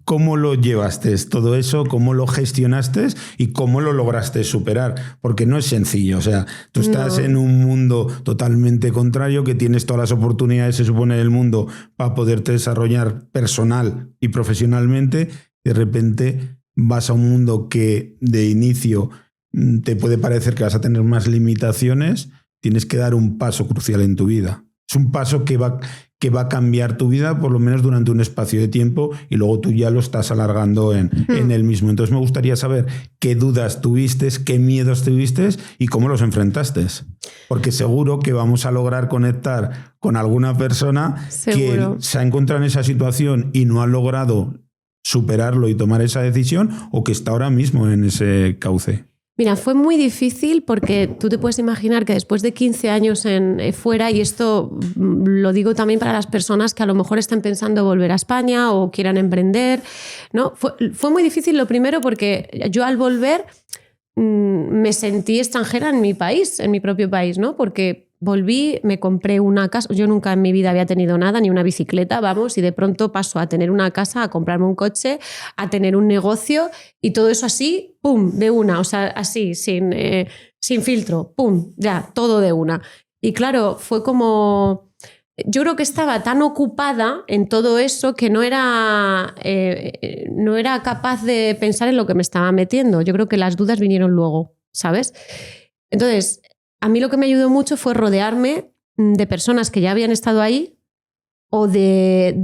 ¿Cómo lo llevaste todo eso? ¿Cómo lo gestionaste? ¿Y cómo lo lograste superar? Porque no es sencillo. O sea, tú estás en un mundo totalmente contrario, que tienes todas las oportunidades, se supone, del mundo para poderte desarrollar personal y profesionalmente. Y de repente vas a un mundo que de inicio te puede parecer que vas a tener más limitaciones. Tienes que dar un paso crucial en tu vida. Es un paso que va a cambiar tu vida por lo menos durante un espacio de tiempo, y luego tú ya lo estás alargando en el mismo. Entonces me gustaría saber qué dudas tuviste, qué miedos tuviste y cómo los enfrentaste. Porque seguro que vamos a lograr conectar con alguna persona que se ha encontrado en esa situación y no ha logrado superarlo y tomar esa decisión, o que está ahora mismo en ese cauce. Mira, fue muy difícil porque tú te puedes imaginar que después de 15 años fuera, y esto lo digo también para las personas que a lo mejor están pensando volver a España o quieran emprender, ¿no? Fue muy difícil, lo primero, porque yo al volver me sentí extranjera en mi país, en mi propio país, ¿no? Porque volví, me compré una casa. Yo nunca en mi vida había tenido nada, ni una bicicleta, vamos, y de pronto paso a tener una casa, a comprarme un coche, a tener un negocio, y todo eso así, pum, de una, o sea, así, sin filtro, pum, ya, todo de una. Y claro, fue como... Yo creo que estaba tan ocupada en todo eso que no era capaz de pensar en lo que me estaba metiendo. Yo creo que las dudas vinieron luego, ¿sabes? Entonces, a mí lo que me ayudó mucho fue rodearme de personas que ya habían estado ahí, o de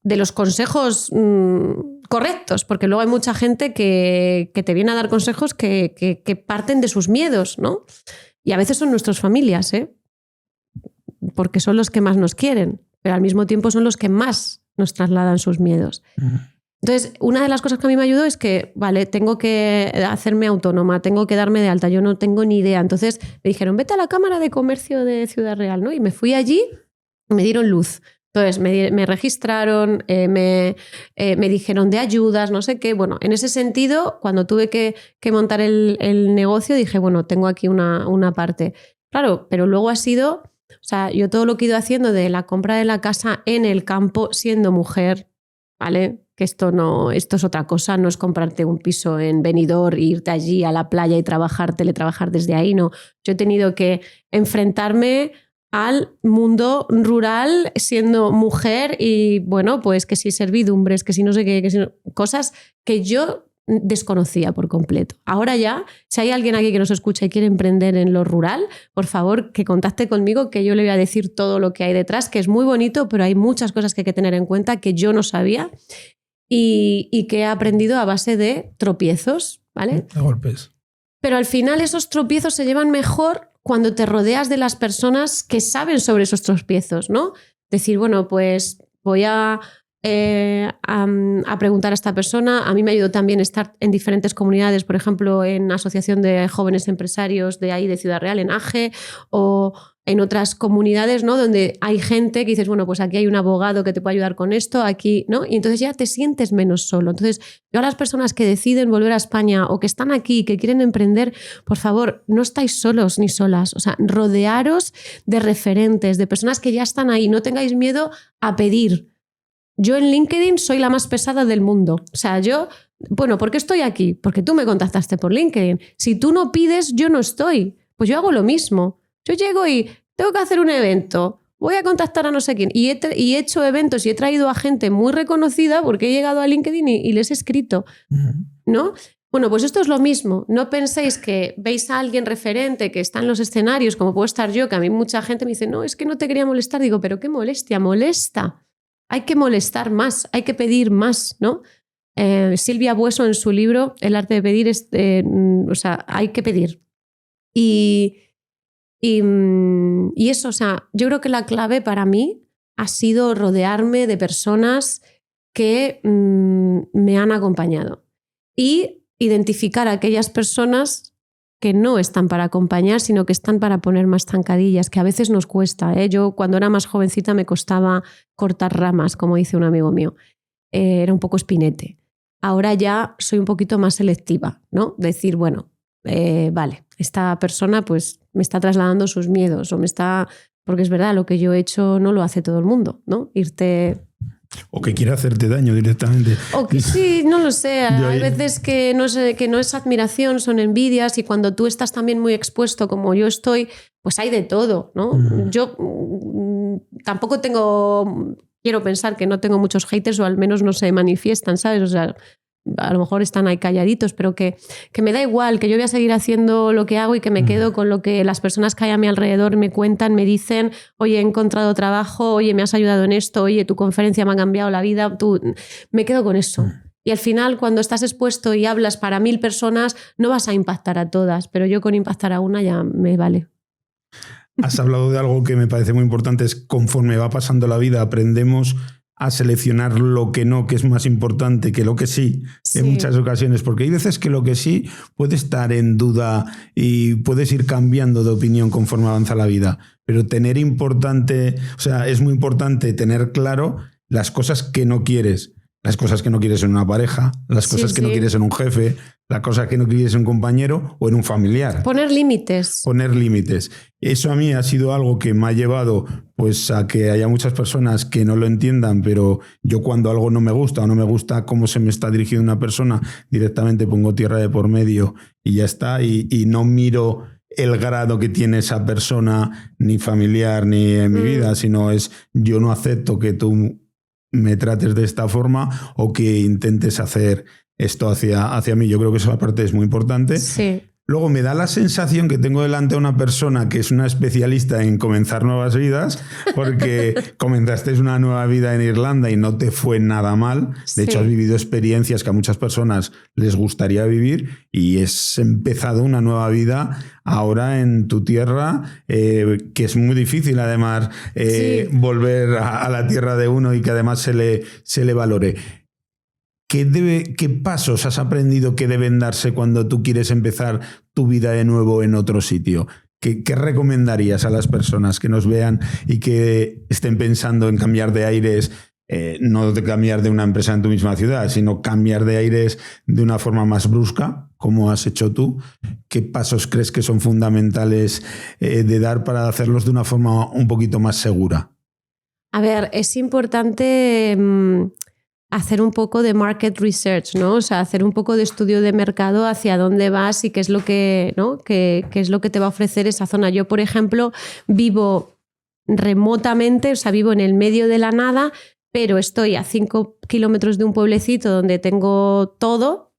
los consejos correctos, porque luego hay mucha gente que te viene a dar consejos que parten de sus miedos, ¿no? Y a veces son nuestras familias, porque son los que más nos quieren, pero al mismo tiempo son los que más nos trasladan sus miedos. Entonces, una de las cosas que a mí me ayudó es que, vale, tengo que hacerme autónoma, tengo que darme de alta, yo no tengo ni idea. Entonces me dijeron, vete a la Cámara de Comercio de Ciudad Real, ¿no? Y me fui allí y me dieron luz. Entonces me registraron, me dijeron de ayudas, no sé qué. Bueno, en ese sentido, cuando tuve que montar el negocio, dije, bueno, tengo aquí una parte. Claro, pero luego ha sido, o sea, yo todo lo que he ido haciendo de la compra de la casa en el campo siendo mujer, ¿vale? Que esto es otra cosa, no es comprarte un piso en Benidorm, irte allí a la playa y teletrabajar desde ahí, no. Yo he tenido que enfrentarme al mundo rural siendo mujer y, bueno, pues que si servidumbres, que si no sé qué, que si no, cosas que yo desconocía por completo. Ahora ya, si hay alguien aquí que nos escucha y quiere emprender en lo rural, por favor, que contacte conmigo, que yo le voy a decir todo lo que hay detrás, que es muy bonito, pero hay muchas cosas que hay que tener en cuenta que yo no sabía y que he aprendido a base de tropiezos, ¿vale? De golpes. Pero al final esos tropiezos se llevan mejor cuando te rodeas de las personas que saben sobre esos tropiezos, ¿no? Decir, bueno, pues voy a preguntar a esta persona. A mí me ayudó también estar en diferentes comunidades, por ejemplo, en Asociación de Jóvenes Empresarios de ahí, de Ciudad Real, en AGE, o en otras comunidades, ¿no? Donde hay gente que dices, bueno, pues aquí hay un abogado que te puede ayudar con esto, aquí, ¿no? Y entonces ya te sientes menos solo. Entonces, yo a las personas que deciden volver a España o que están aquí, que quieren emprender, por favor, no estáis solos ni solas. O sea, rodearos de referentes, de personas que ya están ahí. No tengáis miedo a pedir. Yo en LinkedIn soy la más pesada del mundo. O sea, bueno, ¿por qué estoy aquí? Porque tú me contactaste por LinkedIn. Si tú no pides, yo no estoy. Pues yo hago lo mismo. Yo llego y tengo que hacer un evento, voy a contactar a no sé quién. Y he hecho eventos y he traído a gente muy reconocida porque he llegado a LinkedIn y les he escrito, ¿no? Bueno, pues esto es lo mismo. No penséis que veis a alguien referente que está en los escenarios, como puedo estar yo, que a mí mucha gente me dice, no, es que no te quería molestar. Digo, pero qué molestia, molesta. Hay que molestar más, hay que pedir más, ¿no? Silvia Bueso en su libro El arte de pedir, o sea, hay que pedir. Y eso, o sea, yo creo que la clave para mí ha sido rodearme de personas que me han acompañado y identificar a aquellas personas que no están para acompañar, sino que están para poner más zancadillas, que a veces nos cuesta, ¿eh? Yo cuando era más jovencita me costaba cortar ramas, como dice un amigo mío. Era un poco espinete. Ahora ya soy un poquito más selectiva, ¿no? Decir, bueno, vale, esta persona pues me está trasladando sus miedos o me está... Porque es verdad, lo que yo he hecho no lo hace todo el mundo, ¿no? O que quiere hacerte daño directamente. O que sí, no lo sé. Hay veces que no es admiración, son envidias y cuando tú estás también muy expuesto como yo estoy, pues hay de todo, ¿no? Yo tampoco quiero pensar que no tengo muchos haters o al menos no se manifiestan, ¿sabes? O sea, a lo mejor están ahí calladitos, pero que me da igual, que yo voy a seguir haciendo lo que hago y que me quedo con lo que las personas que hay a mi alrededor me cuentan, me dicen, oye, he encontrado trabajo, oye, me has ayudado en esto, oye, tu conferencia me ha cambiado la vida, me quedo con eso. Y al final, cuando estás expuesto y hablas para 1000 personas, no vas a impactar a todas, pero yo con impactar a una ya me vale. Has hablado de algo que me parece muy importante, es conforme va pasando la vida aprendemos a seleccionar lo que no, que es más importante que lo que sí, en muchas ocasiones, porque hay veces que lo que sí puede estar en duda y puedes ir cambiando de opinión conforme avanza la vida, pero es muy importante tener claro las cosas que no quieres. Las cosas que no quieres en una pareja, las cosas que no quieres en un jefe, las cosas que no quieres en un compañero o en un familiar. Poner límites. Poner límites. Eso a mí ha sido algo que me ha llevado pues, a que haya muchas personas que no lo entiendan, pero yo cuando algo no me gusta o no me gusta cómo se me está dirigiendo una persona, directamente pongo tierra de por medio y ya está, y no miro el grado que tiene esa persona, ni familiar, ni en mi vida, sino yo no acepto que tú me trates de esta forma o que intentes hacer esto hacia mí. Yo creo que esa parte es muy importante. Sí. Luego me da la sensación que tengo delante a una persona que es una especialista en comenzar nuevas vidas, porque comenzaste una nueva vida en Irlanda y no te fue nada mal. De hecho, has vivido experiencias que a muchas personas les gustaría vivir y has empezado una nueva vida ahora en tu tierra, que es muy difícil además volver a la tierra de uno y que además se le valore. ¿Qué pasos has aprendido que deben darse cuando tú quieres empezar tu vida de nuevo en otro sitio? ¿qué recomendarías a las personas que nos vean y que estén pensando en cambiar de aires? No de cambiar de una empresa en tu misma ciudad, sino cambiar de aires de una forma más brusca, como has hecho tú. ¿Qué pasos crees que son fundamentales de dar para hacerlos de una forma un poquito más segura? A ver, es importante hacer un poco de market research, ¿no? O sea, hacer un poco de estudio de mercado hacia dónde vas y qué es lo que, ¿no? qué es lo que te va a ofrecer esa zona. Yo, por ejemplo, vivo remotamente, o sea, vivo en el medio de la nada, pero estoy a 5 kilómetros de un pueblecito donde tengo todo,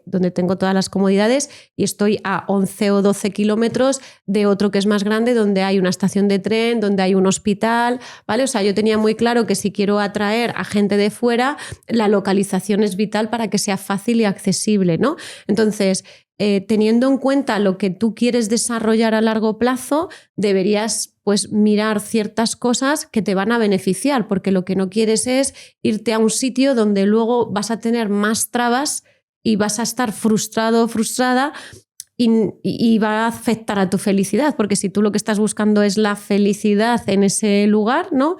donde tengo todas las comodidades, y estoy a 11 o 12 kilómetros de otro que es más grande, donde hay una estación de tren, donde hay un hospital, ¿vale? O sea, yo tenía muy claro que si quiero atraer a gente de fuera, la localización es vital para que sea fácil y accesible, ¿no? Entonces, teniendo en cuenta lo que tú quieres desarrollar a largo plazo, deberías pues mirar ciertas cosas que te van a beneficiar, porque lo que no quieres es irte a un sitio donde luego vas a tener más trabas y vas a estar frustrado o frustrada y va a afectar a tu felicidad, porque si tú lo que estás buscando es la felicidad en ese lugar, ¿no?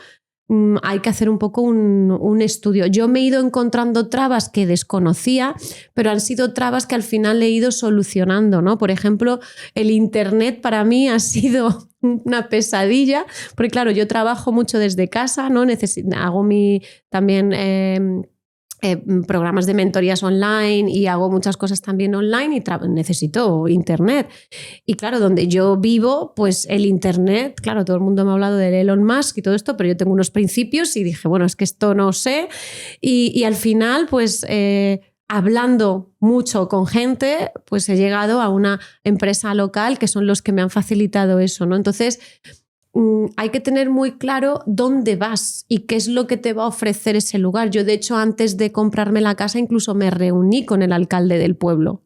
Hay que hacer un poco un estudio. Yo me he ido encontrando trabas que desconocía, pero han sido trabas que al final he ido solucionando, ¿no? Por ejemplo, el Internet para mí ha sido una pesadilla, porque claro, yo trabajo mucho desde casa, ¿no? Hago también programas de mentorías online y hago muchas cosas también online y necesito Internet. Y claro, donde yo vivo, pues el Internet, claro, todo el mundo me ha hablado de Elon Musk y todo esto, pero yo tengo unos principios y dije, bueno, es que esto no sé. Y al final, pues hablando mucho con gente, pues he llegado a una empresa local que son los que me han facilitado eso, ¿no? Entonces, hay que tener muy claro dónde vas y qué es lo que te va a ofrecer ese lugar. Yo, de hecho, antes de comprarme la casa, incluso me reuní con el alcalde del pueblo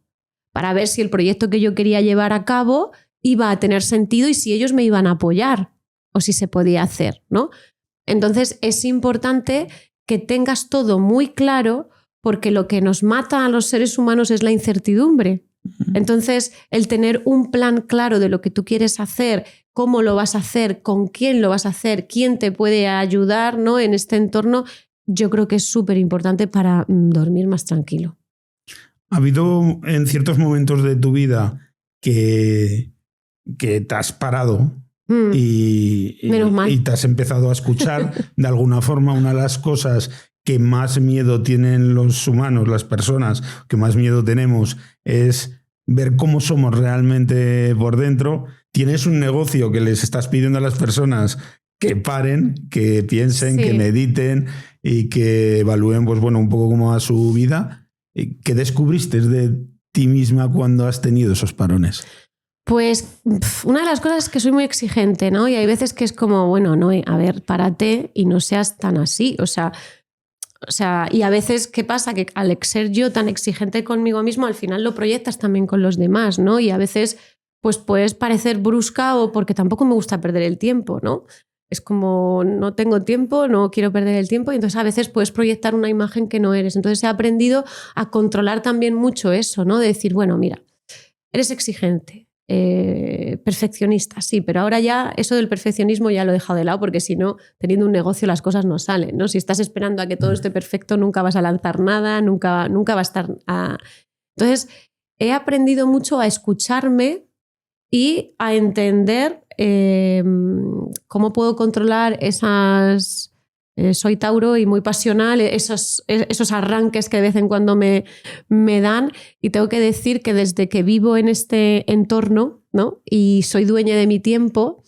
para ver si el proyecto que yo quería llevar a cabo iba a tener sentido y si ellos me iban a apoyar o si se podía hacer, ¿no? Entonces, es importante que tengas todo muy claro, porque lo que nos mata a los seres humanos es la incertidumbre. Entonces, el tener un plan claro de lo que tú quieres hacer, cómo lo vas a hacer, con quién lo vas a hacer, quién te puede ayudar, ¿no? En este entorno, yo creo que es súper importante para dormir más tranquilo. ¿Ha habido en ciertos momentos de tu vida que te has parado y te has empezado a escuchar de alguna forma? Una de las cosas que más miedo tienen los humanos, las personas, que más miedo tenemos, es ver cómo somos realmente por dentro. Tienes un negocio que les estás pidiendo a las personas que paren, que piensen, que mediten y que evalúen, pues bueno, un poco cómo va su vida. ¿Qué descubriste de ti misma cuando has tenido esos parones? Pues una de las cosas es que soy muy exigente, ¿no? Y hay veces que es como, bueno, no, a ver, párate y no seas tan así. O sea, y a veces, ¿qué pasa? Que al ser yo tan exigente conmigo mismo, al final lo proyectas también con los demás, ¿no? Y a veces, pues puedes parecer brusca o porque tampoco me gusta perder el tiempo, ¿no? Es como, no tengo tiempo, no quiero perder el tiempo, y entonces a veces puedes proyectar una imagen que no eres. Entonces he aprendido a controlar también mucho eso, ¿no? De decir, bueno, mira, eres exigente, perfeccionista, sí, pero ahora ya eso del perfeccionismo ya lo he dejado de lado, porque si no, teniendo un negocio las cosas no salen, ¿no? Si estás esperando a que todo esté perfecto, nunca vas a lanzar nada, nunca va a estar... Entonces, he aprendido mucho a escucharme y a entender cómo puedo controlar esas... soy Tauro y muy pasional, esos arranques que de vez en cuando me dan, y tengo que decir que desde que vivo en este entorno, ¿no? Y soy dueña de mi tiempo,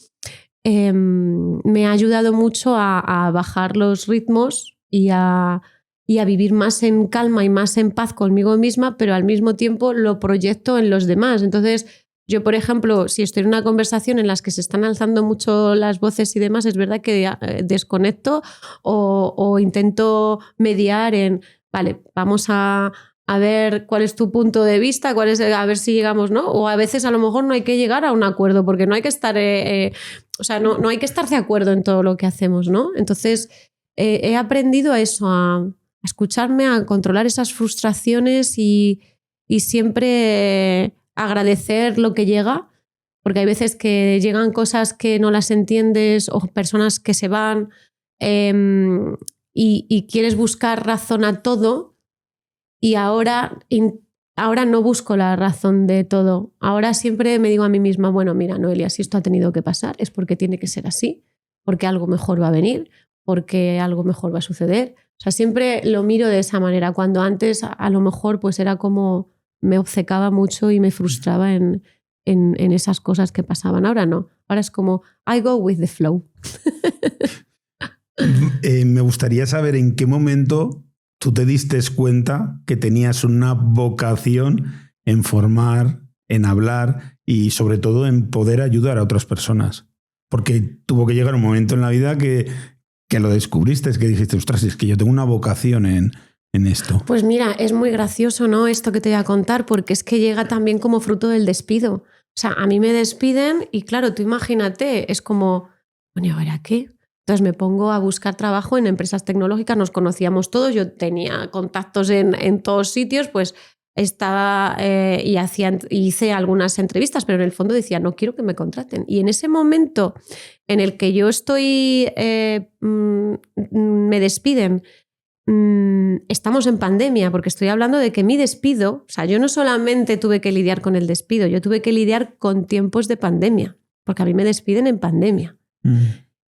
me ha ayudado mucho a bajar los ritmos y a vivir más en calma y más en paz conmigo misma, pero al mismo tiempo lo proyecto en los demás. Entonces, yo, por ejemplo, si estoy en una conversación en la que se están alzando mucho las voces y demás, es verdad que desconecto o intento mediar en, vale, vamos a ver cuál es tu punto de vista, a ver si llegamos, ¿no? O a veces a lo mejor no hay que llegar a un acuerdo, porque no hay que estar, no hay que estar de acuerdo en todo lo que hacemos, ¿no? Entonces, he aprendido a eso, a escucharme, a controlar esas frustraciones y siempre... agradecer lo que llega, porque hay veces que llegan cosas que no las entiendes o personas que se van y quieres buscar razón a todo y ahora no busco la razón de todo. Ahora siempre me digo a mí misma, bueno, mira, Noelia, si esto ha tenido que pasar es porque tiene que ser así, porque algo mejor va a venir, porque algo mejor va a suceder. O sea, siempre lo miro de esa manera, cuando antes a lo mejor pues era como me obcecaba mucho y me frustraba en esas cosas que pasaban. Ahora no, ahora es como I go with the flow. Me gustaría saber en qué momento tú te diste cuenta que tenías una vocación en formar, en hablar y sobre todo en poder ayudar a otras personas. Porque tuvo que llegar un momento en la vida que lo descubriste, es que dijiste, ostras, es que yo tengo una vocación en esto. Pues mira, es muy gracioso, ¿no? Esto que te voy a contar, porque es que llega también como fruto del despido. O sea, a mí me despiden y claro, tú imagínate, es como, bueno, ¿y ahora qué? Entonces me pongo a buscar trabajo en empresas tecnológicas, nos conocíamos todos, yo tenía contactos en todos sitios, pues estaba y hice algunas entrevistas, pero en el fondo decía, no quiero que me contraten. Y en ese momento en el que yo estoy, me despiden, estamos en pandemia, porque estoy hablando de que mi despido, o sea, yo no solamente tuve que lidiar con el despido, yo tuve que lidiar con tiempos de pandemia, porque a mí me despiden en pandemia.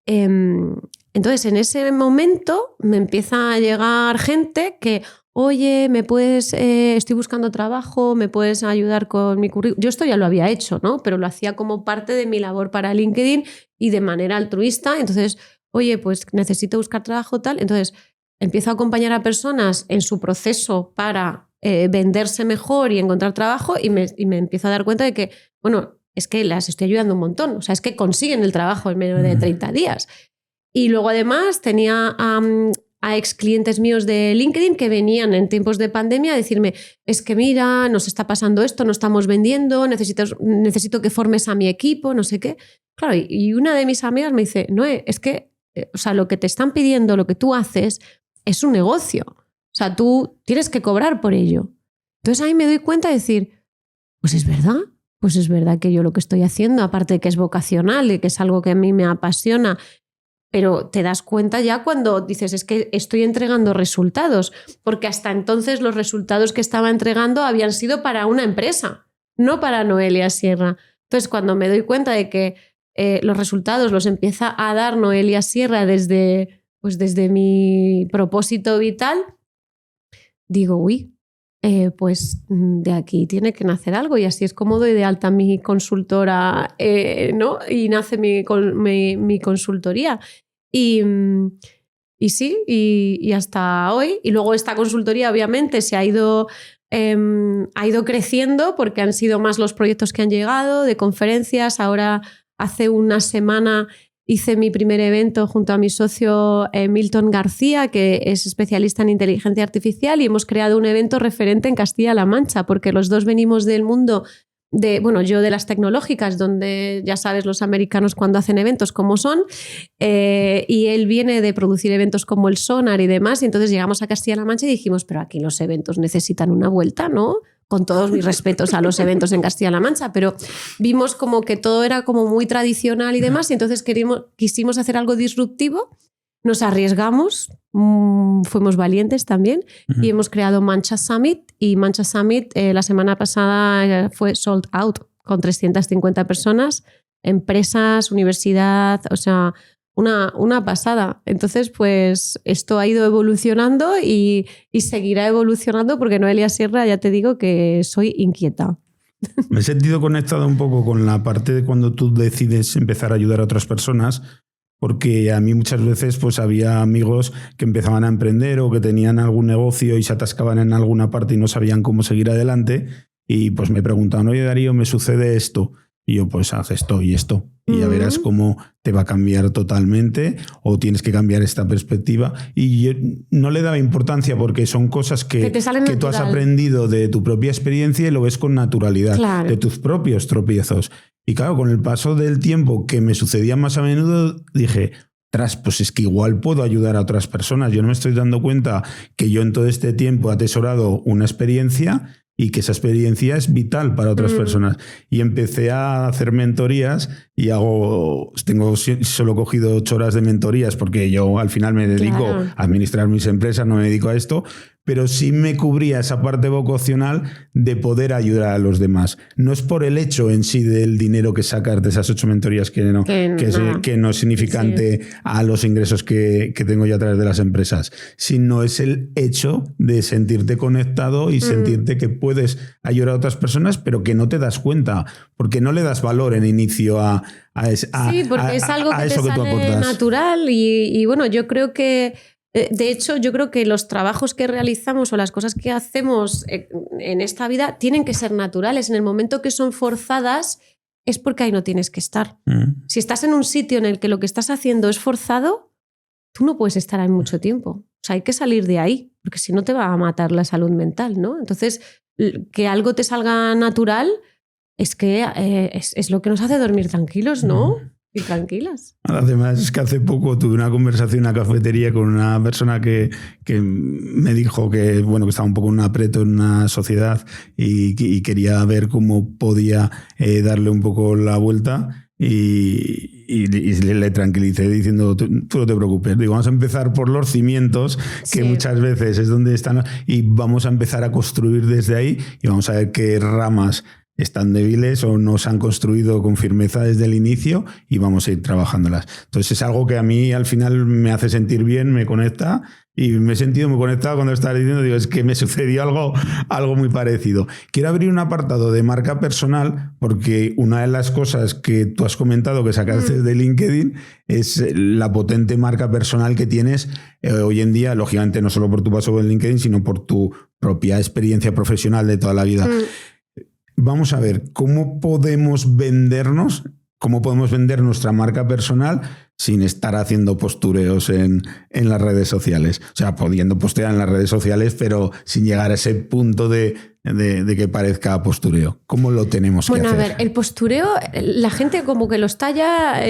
Entonces, en ese momento me empieza a llegar gente que, oye, ¿me puedes, estoy buscando trabajo, ¿me puedes ayudar con mi currículum? Yo esto ya lo había hecho, ¿no? Pero lo hacía como parte de mi labor para LinkedIn y de manera altruista. Entonces, oye, pues necesito buscar trabajo, tal. Entonces, empiezo a acompañar a personas en su proceso para venderse mejor y encontrar trabajo y me empiezo a dar cuenta de que, bueno, es que las estoy ayudando un montón. O sea, es que consiguen el trabajo en menos de 30 días. Y luego además tenía a ex clientes míos de LinkedIn que venían en tiempos de pandemia a decirme, es que mira, nos está pasando esto, no estamos vendiendo, necesito que formes a mi equipo, no sé qué. Claro, y una de mis amigas me dice, Noé, es que o sea, lo que te están pidiendo, lo que tú haces, es un negocio. O sea, tú tienes que cobrar por ello. Entonces ahí me doy cuenta de decir, pues es verdad que yo lo que estoy haciendo, aparte de que es vocacional y que es algo que a mí me apasiona, pero te das cuenta ya cuando dices, es que estoy entregando resultados, porque hasta entonces los resultados que estaba entregando habían sido para una empresa, no para Noelia Sierra. Entonces, cuando me doy cuenta de que los resultados los empieza a dar Noelia Sierra desde mi propósito vital, digo, uy, pues de aquí tiene que nacer algo, y así es como doy de alta mi consultora, ¿no? Y nace mi consultoría. Y sí, y hasta hoy. Y luego esta consultoría obviamente se ha ido creciendo porque han sido más los proyectos que han llegado, de conferencias. Ahora hace una semana hice mi primer evento junto a mi socio Milton García, que es especialista en inteligencia artificial, y hemos creado un evento referente en Castilla-La Mancha, porque los dos venimos del mundo yo de las tecnológicas, donde ya sabes los americanos cuando hacen eventos cómo son, y él viene de producir eventos como el Sonar y demás, y entonces llegamos a Castilla-La Mancha y dijimos, pero aquí los eventos necesitan una vuelta, ¿no? Con todos mis respetos a los eventos en Castilla-La Mancha, pero vimos como que todo era como muy tradicional y demás, y entonces quisimos hacer algo disruptivo, nos arriesgamos, fuimos valientes también, y hemos creado Mancha Summit, y Mancha Summit la semana pasada fue sold out con 350 personas, empresas, universidad, o sea, una pasada. Entonces, pues esto ha ido evolucionando y seguirá evolucionando, porque Noelia Sierra, ya te digo que soy inquieta. Me he sentido conectado un poco con la parte de cuando tú decides empezar a ayudar a otras personas, porque a mí muchas veces pues había amigos que empezaban a emprender o que tenían algún negocio y se atascaban en alguna parte y no sabían cómo seguir adelante, y pues me preguntaban, oye Darío, me sucede esto. Y yo, pues haz esto y esto. Y ya verás cómo te va a cambiar totalmente, o tienes que cambiar esta perspectiva. Y yo no le daba importancia porque son cosas que tú has aprendido de tu propia experiencia y lo ves con naturalidad, claro, de tus propios tropiezos. Y claro, con el paso del tiempo, que me sucedía más a menudo, dije, pues es que igual puedo ayudar a otras personas. Yo no me estoy dando cuenta que yo en todo este tiempo he atesorado una experiencia y que esa experiencia es vital para otras personas. Y empecé a hacer mentorías y solo he cogido 8 horas de mentorías porque yo al final me dedico a administrar mis empresas, no me dedico a esto, pero sí me cubría esa parte vocacional de poder ayudar a los demás. No es por el hecho en sí del dinero que sacas de esas 8 mentorías que no es significante a los ingresos que tengo yo a través de las empresas, sino es el hecho de sentirte conectado y sentirte que puedes ayudar a otras personas, pero que no te das cuenta, porque no le das valor en inicio a sí, porque es algo que te sale natural y bueno, yo creo que de hecho, yo creo que los trabajos que realizamos o las cosas que hacemos en esta vida tienen que ser naturales. En el momento que son forzadas es porque ahí no tienes que estar. Si estás en un sitio en el que lo que estás haciendo es forzado, tú no puedes estar ahí mucho tiempo. O sea, hay que salir de ahí, porque si no te va a matar la salud mental, ¿no? Entonces, que algo te salga natural es que es lo que nos hace dormir tranquilos, ¿no? Y tranquilas. Además, es que hace poco tuve una conversación en una cafetería con una persona que me dijo que estaba un poco en un aprieto en una sociedad y quería ver cómo podía darle un poco la vuelta y le tranquilicé diciendo tú no te preocupes, digo, vamos a empezar por los cimientos, que muchas veces es donde están, y vamos a empezar a construir desde ahí y vamos a ver qué ramas están débiles o no se han construido con firmeza desde el inicio y vamos a ir trabajándolas. Entonces es algo que a mí al final me hace sentir bien, me conecta y me he sentido muy conectado cuando estás diciendo, digo, es que me sucedió algo muy parecido. Quiero abrir un apartado de marca personal porque una de las cosas que tú has comentado que sacaste de LinkedIn es la potente marca personal que tienes hoy en día, lógicamente no solo por tu paso en LinkedIn, sino por tu propia experiencia profesional de toda la vida. Vamos a ver, ¿cómo podemos vender nuestra marca personal sin estar haciendo postureos en las redes sociales? O sea, pudiendo postear en las redes sociales, pero sin llegar a ese punto de que parezca postureo. ¿Cómo lo tenemos que hacer? Bueno, a ver, el postureo, la gente como que lo está ya...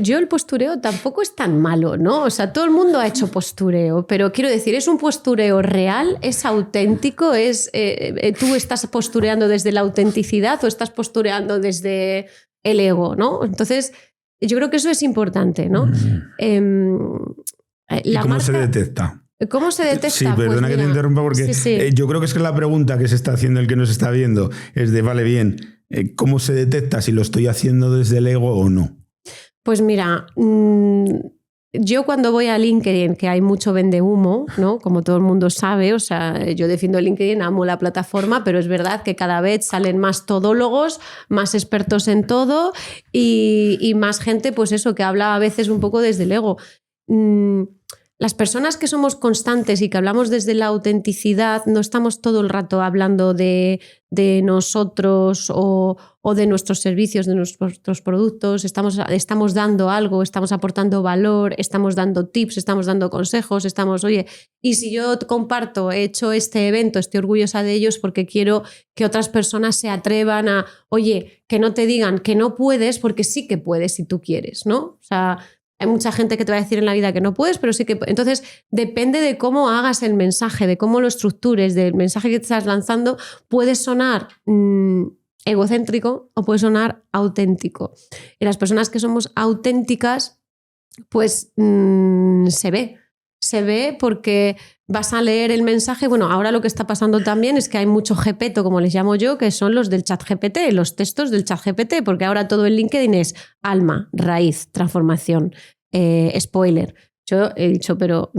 yo el postureo tampoco es tan malo, ¿no? O sea, todo el mundo ha hecho postureo, pero quiero decir, es un postureo real, es auténtico, tú estás postureando desde la autenticidad o estás postureando desde el ego, ¿no? Entonces, yo creo que eso es importante, ¿no? ¿Y cómo se detecta? ¿Cómo se detecta? Sí, perdona que te interrumpa porque yo creo que es que la pregunta que se está haciendo el que nos está viendo es de, vale, bien, ¿cómo se detecta si lo estoy haciendo desde el ego o no? Pues mira, yo cuando voy a LinkedIn, que hay mucho vendehumo, ¿no? Como todo el mundo sabe, o sea, yo defiendo LinkedIn, amo la plataforma, pero es verdad que cada vez salen más todólogos, más expertos en todo y más gente, pues eso, que habla a veces un poco desde el ego. Las personas que somos constantes y que hablamos desde la autenticidad, no estamos todo el rato hablando de nosotros o de nuestros servicios, de nuestros productos, estamos dando algo, estamos aportando valor, estamos dando tips, estamos dando consejos, oye, y si yo comparto, he hecho este evento, estoy orgullosa de ellos porque quiero que otras personas se atrevan a, oye, que no te digan que no puedes porque sí que puedes si tú quieres, ¿no? O sea, hay mucha gente que te va a decir en la vida que no puedes, pero sí que... Entonces, depende de cómo hagas el mensaje, de cómo lo estructures, del mensaje que te estás lanzando, puede sonar egocéntrico o puede sonar auténtico. Y las personas que somos auténticas, pues se ve porque vas a leer el mensaje. Bueno, ahora lo que está pasando también es que hay mucho gepeto, como les llamo yo, que son los del chat GPT, los textos del chat GPT, porque ahora todo en LinkedIn es alma, raíz, transformación, spoiler. Yo he dicho, pero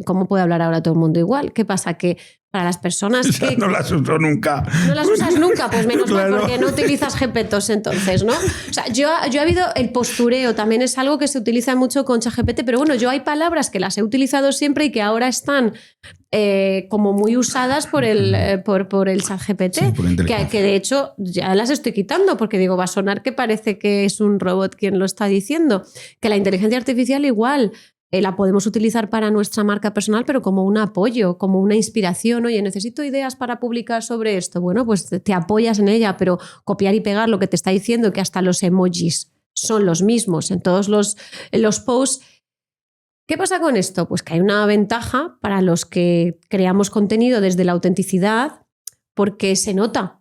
¿cómo puede hablar ahora todo el mundo igual? ¿Qué pasa? Que para las personas que... No las uso nunca. ¿No las usas nunca? Pues menos claro. mal, porque no utilizas gepetos entonces, ¿no? O sea, yo ha habido el postureo, también es algo que se utiliza mucho con ChatGPT, pero bueno, yo hay palabras que las he utilizado siempre y que ahora están como muy usadas por el ChatGPT, sí, que de hecho ya las estoy quitando porque digo, va a sonar que parece que es un robot quien lo está diciendo. Que la inteligencia artificial igual... la podemos utilizar para nuestra marca personal, pero como un apoyo, como una inspiración. Oye, necesito ideas para publicar sobre esto. Bueno, pues te apoyas en ella, pero copiar y pegar lo que te está diciendo, que hasta los emojis son los mismos en todos los posts. ¿Qué pasa con esto? Pues que hay una ventaja para los que creamos contenido desde la autenticidad, porque se nota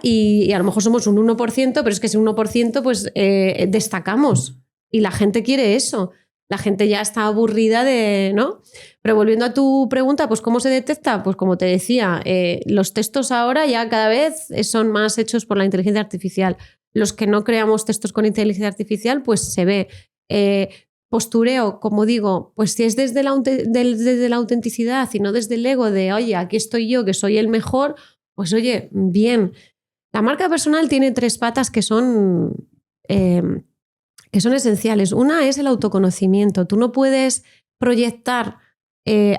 y a lo mejor somos un 1%, pero es que ese 1% pues destacamos y la gente quiere eso. La gente ya está aburrida de, ¿no? Pero volviendo a tu pregunta, pues ¿cómo se detecta? Pues como te decía, los textos ahora ya cada vez son más hechos por la inteligencia artificial. Los que no creamos textos con inteligencia artificial, pues se ve. Postureo, como digo, pues si es desde la autenticidad y no desde el ego de, oye, aquí estoy yo, que soy el mejor, pues oye, bien. La marca personal tiene 3 patas que son esenciales. Una es el autoconocimiento. Tú no puedes proyectar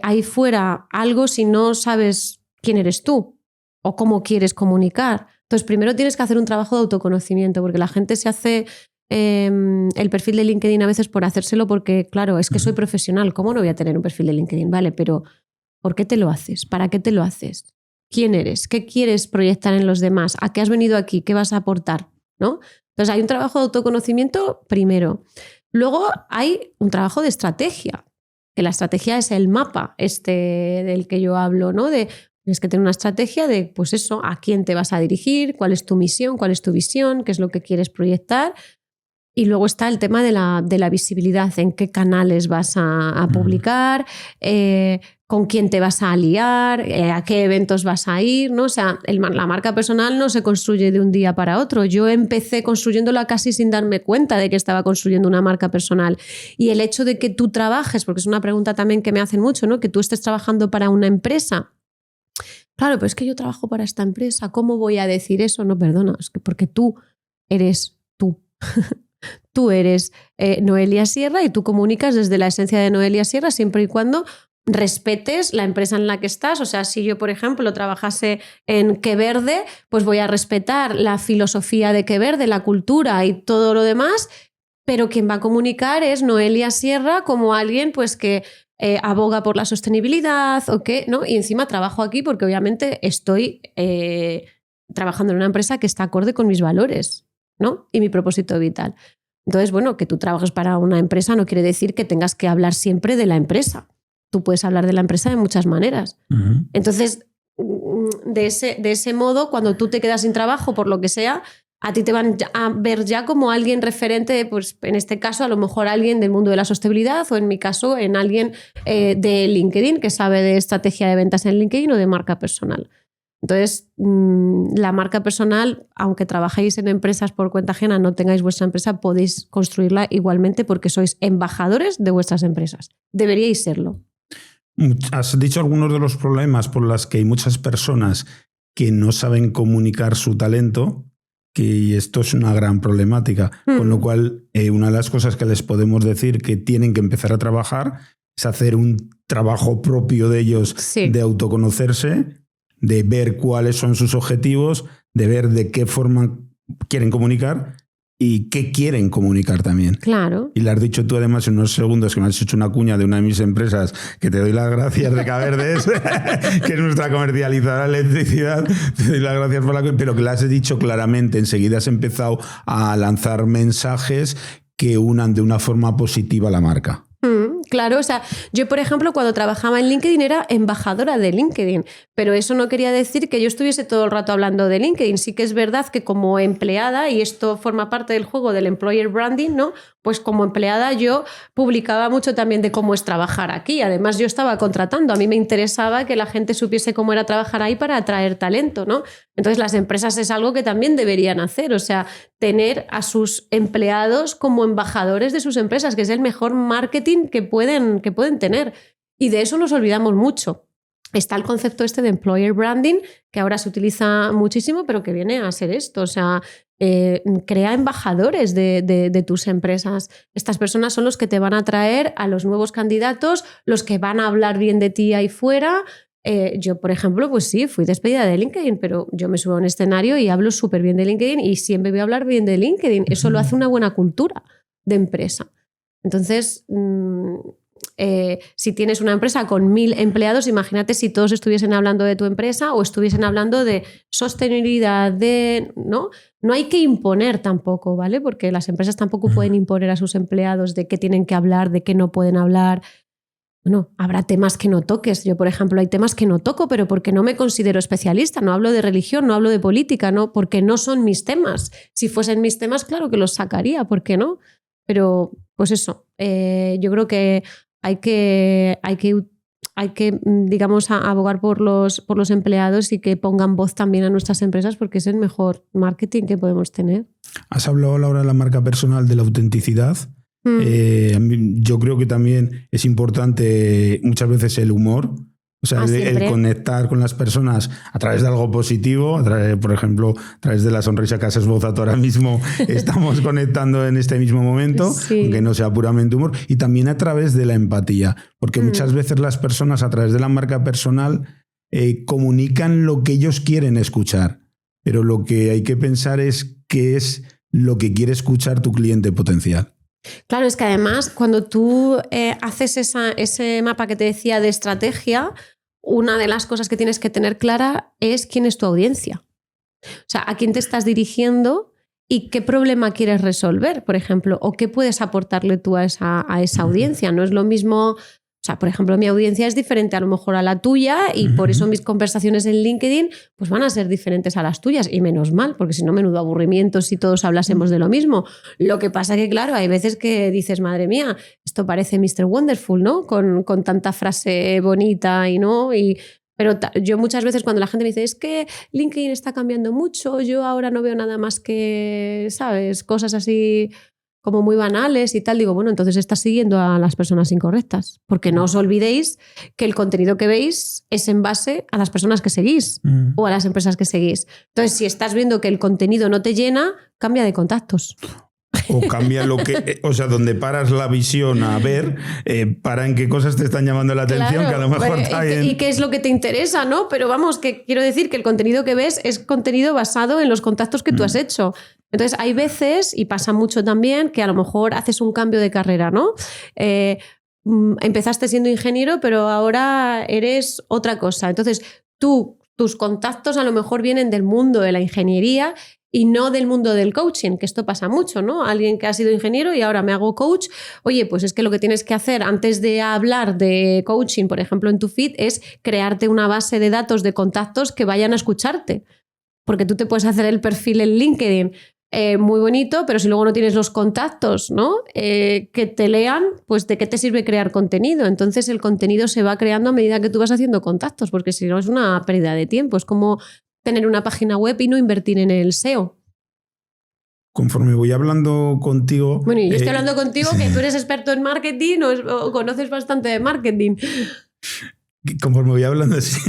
ahí fuera algo si no sabes quién eres tú o cómo quieres comunicar. Entonces, primero tienes que hacer un trabajo de autoconocimiento, porque la gente se hace el perfil de LinkedIn a veces por hacérselo porque, claro, es que soy profesional. ¿Cómo no voy a tener un perfil de LinkedIn? Vale, pero ¿por qué te lo haces? ¿Para qué te lo haces? ¿Quién eres? ¿Qué quieres proyectar en los demás? ¿A qué has venido aquí? ¿Qué vas a aportar? ¿No? Entonces hay un trabajo de autoconocimiento primero. Luego hay un trabajo de estrategia, que la estrategia es el mapa del que yo hablo, ¿no? Tienes que tener una estrategia de, pues eso, a quién te vas a dirigir, cuál es tu misión, cuál es tu visión, qué es lo que quieres proyectar. Y luego está el tema de la visibilidad, en qué canales vas a publicar, con quién te vas a aliar, a qué eventos vas a ir, ¿no? O sea, la marca personal no se construye de un día para otro. Yo empecé construyéndola casi sin darme cuenta de que estaba construyendo una marca personal. Y el hecho de que tú trabajes, porque es una pregunta también que me hacen mucho, ¿no? Que tú estés trabajando para una empresa. Claro, pero es que yo trabajo para esta empresa, ¿cómo voy a decir eso? No, perdona, es que porque tú eres tú. Tú eres Noelia Sierra y tú comunicas desde la esencia de Noelia Sierra siempre y cuando respetes la empresa en la que estás. O sea, si yo, por ejemplo, trabajase en Qué Verde, pues voy a respetar la filosofía de Qué Verde, la cultura y todo lo demás, pero quien va a comunicar es Noelia Sierra como alguien pues que aboga por la sostenibilidad o qué, ¿no? Y encima trabajo aquí porque obviamente estoy trabajando en una empresa que está acorde con mis valores, ¿no? Y mi propósito vital. Entonces, bueno, que tú trabajes para una empresa no quiere decir que tengas que hablar siempre de la empresa. Tú puedes hablar de la empresa de muchas maneras. Uh-huh. Entonces, de ese modo, cuando tú te quedas sin trabajo, por lo que sea, a ti te van a ver ya como alguien referente, pues en este caso, a lo mejor alguien del mundo de la sostenibilidad o en mi caso, en alguien de LinkedIn que sabe de estrategia de ventas en LinkedIn o de marca personal. Entonces, la marca personal, aunque trabajéis en empresas por cuenta ajena, no tengáis vuestra empresa, podéis construirla igualmente porque sois embajadores de vuestras empresas. Deberíais serlo. Has dicho algunos de los problemas por los que hay muchas personas que no saben comunicar su talento, que esto es una gran problemática. Con lo cual, una de las cosas que les podemos decir que tienen que empezar a trabajar es hacer un trabajo propio de ellos, sí, de autoconocerse, de ver cuáles son sus objetivos, de ver de qué forma quieren comunicar y qué quieren comunicar también. Claro. Y lo has dicho tú además en unos segundos que me has hecho una cuña de una de mis empresas, que te doy las gracias de Caverdes, que es nuestra comercializadora de electricidad. Te doy las gracias por pero que lo has dicho claramente. Enseguida has empezado a lanzar mensajes que unan de una forma positiva la marca. Claro, o sea, yo por ejemplo cuando trabajaba en LinkedIn era embajadora de LinkedIn, pero eso no quería decir que yo estuviese todo el rato hablando de LinkedIn. Sí que es verdad que como empleada, y esto forma parte del juego del employer branding, ¿no? Pues como empleada yo publicaba mucho también de cómo es trabajar aquí. Además yo estaba contratando, a mí me interesaba que la gente supiese cómo era trabajar ahí para atraer talento, ¿no? Entonces las empresas es algo que también deberían hacer, o sea, tener a sus empleados como embajadores de sus empresas, que es el mejor marketing que pueden tener. Y de eso nos olvidamos mucho. Está el concepto de employer branding, que ahora se utiliza muchísimo, pero que viene a ser esto, o sea, crea embajadores de tus empresas. Estas personas son los que te van a traer a los nuevos candidatos, los que van a hablar bien de ti ahí fuera. Yo, por ejemplo, pues sí, fui despedida de LinkedIn, pero yo me subo a un escenario y hablo súper bien de LinkedIn y siempre voy a hablar bien de LinkedIn. Eso lo hace una buena cultura de empresa. Entonces, si tienes una empresa con 1000 empleados, imagínate si todos estuviesen hablando de tu empresa o estuviesen hablando de sostenibilidad, ¿no? No hay que imponer tampoco, ¿vale? Porque las empresas tampoco pueden imponer a sus empleados de qué tienen que hablar, de qué no pueden hablar. Bueno, habrá temas que no toques. Yo, por ejemplo, hay temas que no toco, pero porque no me considero especialista. No hablo de religión, no hablo de política, no, porque no son mis temas. Si fuesen mis temas, claro que los sacaría, ¿por qué no? Pero, pues eso, yo creo que hay que, digamos, abogar por los empleados y que pongan voz también a nuestras empresas, porque es el mejor marketing que podemos tener. Has hablado, Laura, de la marca personal, de la autenticidad. Yo creo que también es importante muchas veces el humor, o sea, el conectar con las personas a través de algo positivo, por ejemplo, a través de la sonrisa que has esbozado ahora mismo, estamos conectando en este mismo momento, sí, aunque no sea puramente humor, y también a través de la empatía, porque muchas veces las personas a través de la marca personal comunican lo que ellos quieren escuchar, pero lo que hay que pensar es qué es lo que quiere escuchar tu cliente potencial. Claro, es que además cuando tú haces ese mapa que te decía de estrategia, una de las cosas que tienes que tener clara es quién es tu audiencia. O sea, a quién te estás dirigiendo y qué problema quieres resolver, por ejemplo, o qué puedes aportarle tú a esa audiencia. No es lo mismo... O sea, por ejemplo, mi audiencia es diferente a lo mejor a la tuya y por eso mis conversaciones en LinkedIn pues van a ser diferentes a las tuyas, y menos mal, porque si no, menudo aburrimiento si todos hablásemos de lo mismo. Lo que pasa que, claro, hay veces que dices, madre mía, esto parece Mr. Wonderful, ¿no? Con tanta frase bonita y no... Pero yo muchas veces cuando la gente me dice, es que LinkedIn está cambiando mucho, yo ahora no veo nada más que, ¿sabes? Cosas así como muy banales y tal, digo, bueno, entonces estás siguiendo a las personas incorrectas, porque no os olvidéis que el contenido que veis es en base a las personas que seguís o a las empresas que seguís. Entonces, si estás viendo que el contenido no te llena, cambia de contactos. O cambia lo que, o sea, donde paras la visión a ver, para en qué cosas te están llamando la atención, claro, que a lo mejor está bien. Y qué es lo que te interesa, ¿no? Pero vamos, que quiero decir que el contenido que ves es contenido basado en los contactos que tú has hecho. Entonces, hay veces, y pasa mucho también, que a lo mejor haces un cambio de carrera, ¿no? Empezaste siendo ingeniero, pero ahora eres otra cosa. Entonces, tus contactos a lo mejor vienen del mundo de la ingeniería y no del mundo del coaching, que esto pasa mucho, ¿no? Alguien que ha sido ingeniero y ahora me hago coach. Oye, pues es que lo que tienes que hacer antes de hablar de coaching, por ejemplo, en tu feed, es crearte una base de datos de contactos que vayan a escucharte. Porque tú te puedes hacer el perfil en LinkedIn muy bonito, pero si luego no tienes los contactos, ¿no? Que te lean, pues ¿de qué te sirve crear contenido? Entonces el contenido se va creando a medida que tú vas haciendo contactos, porque si no es una pérdida de tiempo. Es como tener una página web y no invertir en el SEO. Conforme voy hablando contigo... Bueno, y yo estoy hablando contigo que tú eres experto en marketing o conoces bastante de marketing. Conforme voy hablando, sí,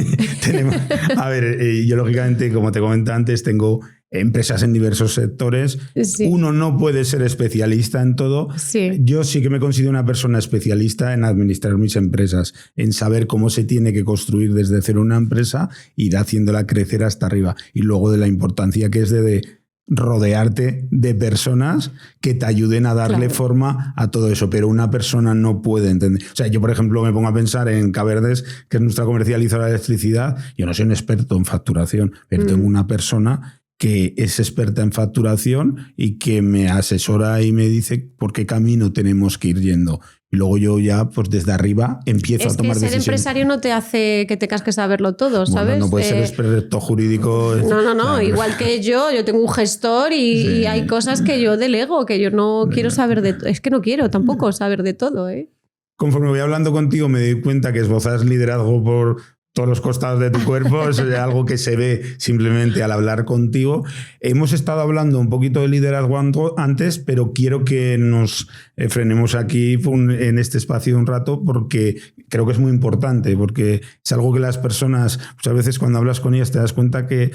tenemos... A ver, yo lógicamente, como te comenté antes, tengo empresas en diversos sectores. Sí. Uno no puede ser especialista en todo. Sí. Yo sí que me considero una persona especialista en administrar mis empresas, en saber cómo se tiene que construir desde cero una empresa y ir haciéndola crecer hasta arriba. Y luego de la importancia que es de rodearte de personas que te ayuden a darle forma a todo eso, pero una persona no puede entender. O sea, yo, por ejemplo, me pongo a pensar en Caverdes, que es nuestra comercializadora de electricidad. Yo no soy un experto en facturación, pero tengo una persona que es experta en facturación y que me asesora y me dice por qué camino tenemos que ir yendo. Y luego yo ya, pues desde arriba, empiezo a tomar decisiones. Es que ser empresario no te hace que te casques a saberlo todo, ¿sabes? Bueno, no puedes ser experto jurídico. No. Claro. Igual que yo tengo un gestor y hay cosas que yo delego, que yo no quiero saber de todo. Es que no quiero tampoco saber de todo, ¿eh? Conforme voy hablando contigo me doy cuenta que esbozas liderazgo por todos los costados de tu cuerpo. Eso es algo que se ve simplemente al hablar contigo. Hemos estado hablando un poquito de liderazgo antes, pero quiero que nos frenemos aquí en este espacio un rato, porque creo que es muy importante, porque es algo que las personas, muchas veces cuando hablas con ellas te das cuenta que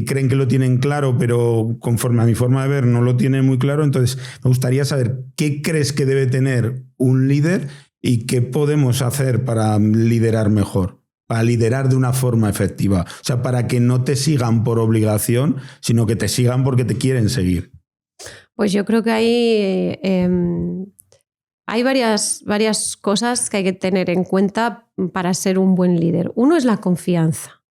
creen que lo tienen claro, pero conforme a mi forma de ver no lo tienen muy claro. Entonces me gustaría saber qué crees que debe tener un líder y qué podemos hacer para liderar mejor, para liderar de una forma efectiva. O sea, para que no te sigan por obligación, sino que te sigan porque te quieren seguir. Pues yo creo que hay varias cosas que hay que tener en cuenta para ser un buen líder. Uno es la confianza.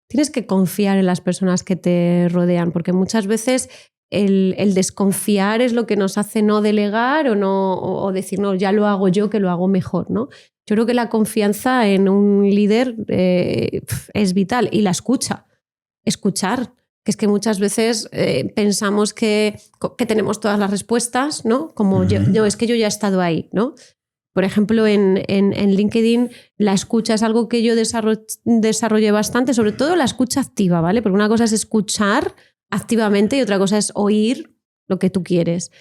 Tienes que confiar en las personas que te rodean, porque muchas veces el desconfiar es lo que nos hace no delegar o decir, no, ya lo hago yo, que lo hago mejor, ¿no? Yo creo que la confianza en un líder es vital. Y la escuchar, que es que muchas veces pensamos que tenemos todas las respuestas, ¿no? Como yo, es que yo ya he estado ahí, ¿no? Por ejemplo, en LinkedIn la escucha es algo que yo desarrollé bastante, sobre todo la escucha activa, ¿vale? Porque una cosa es escuchar activamente y otra cosa es oír lo que tú quieres.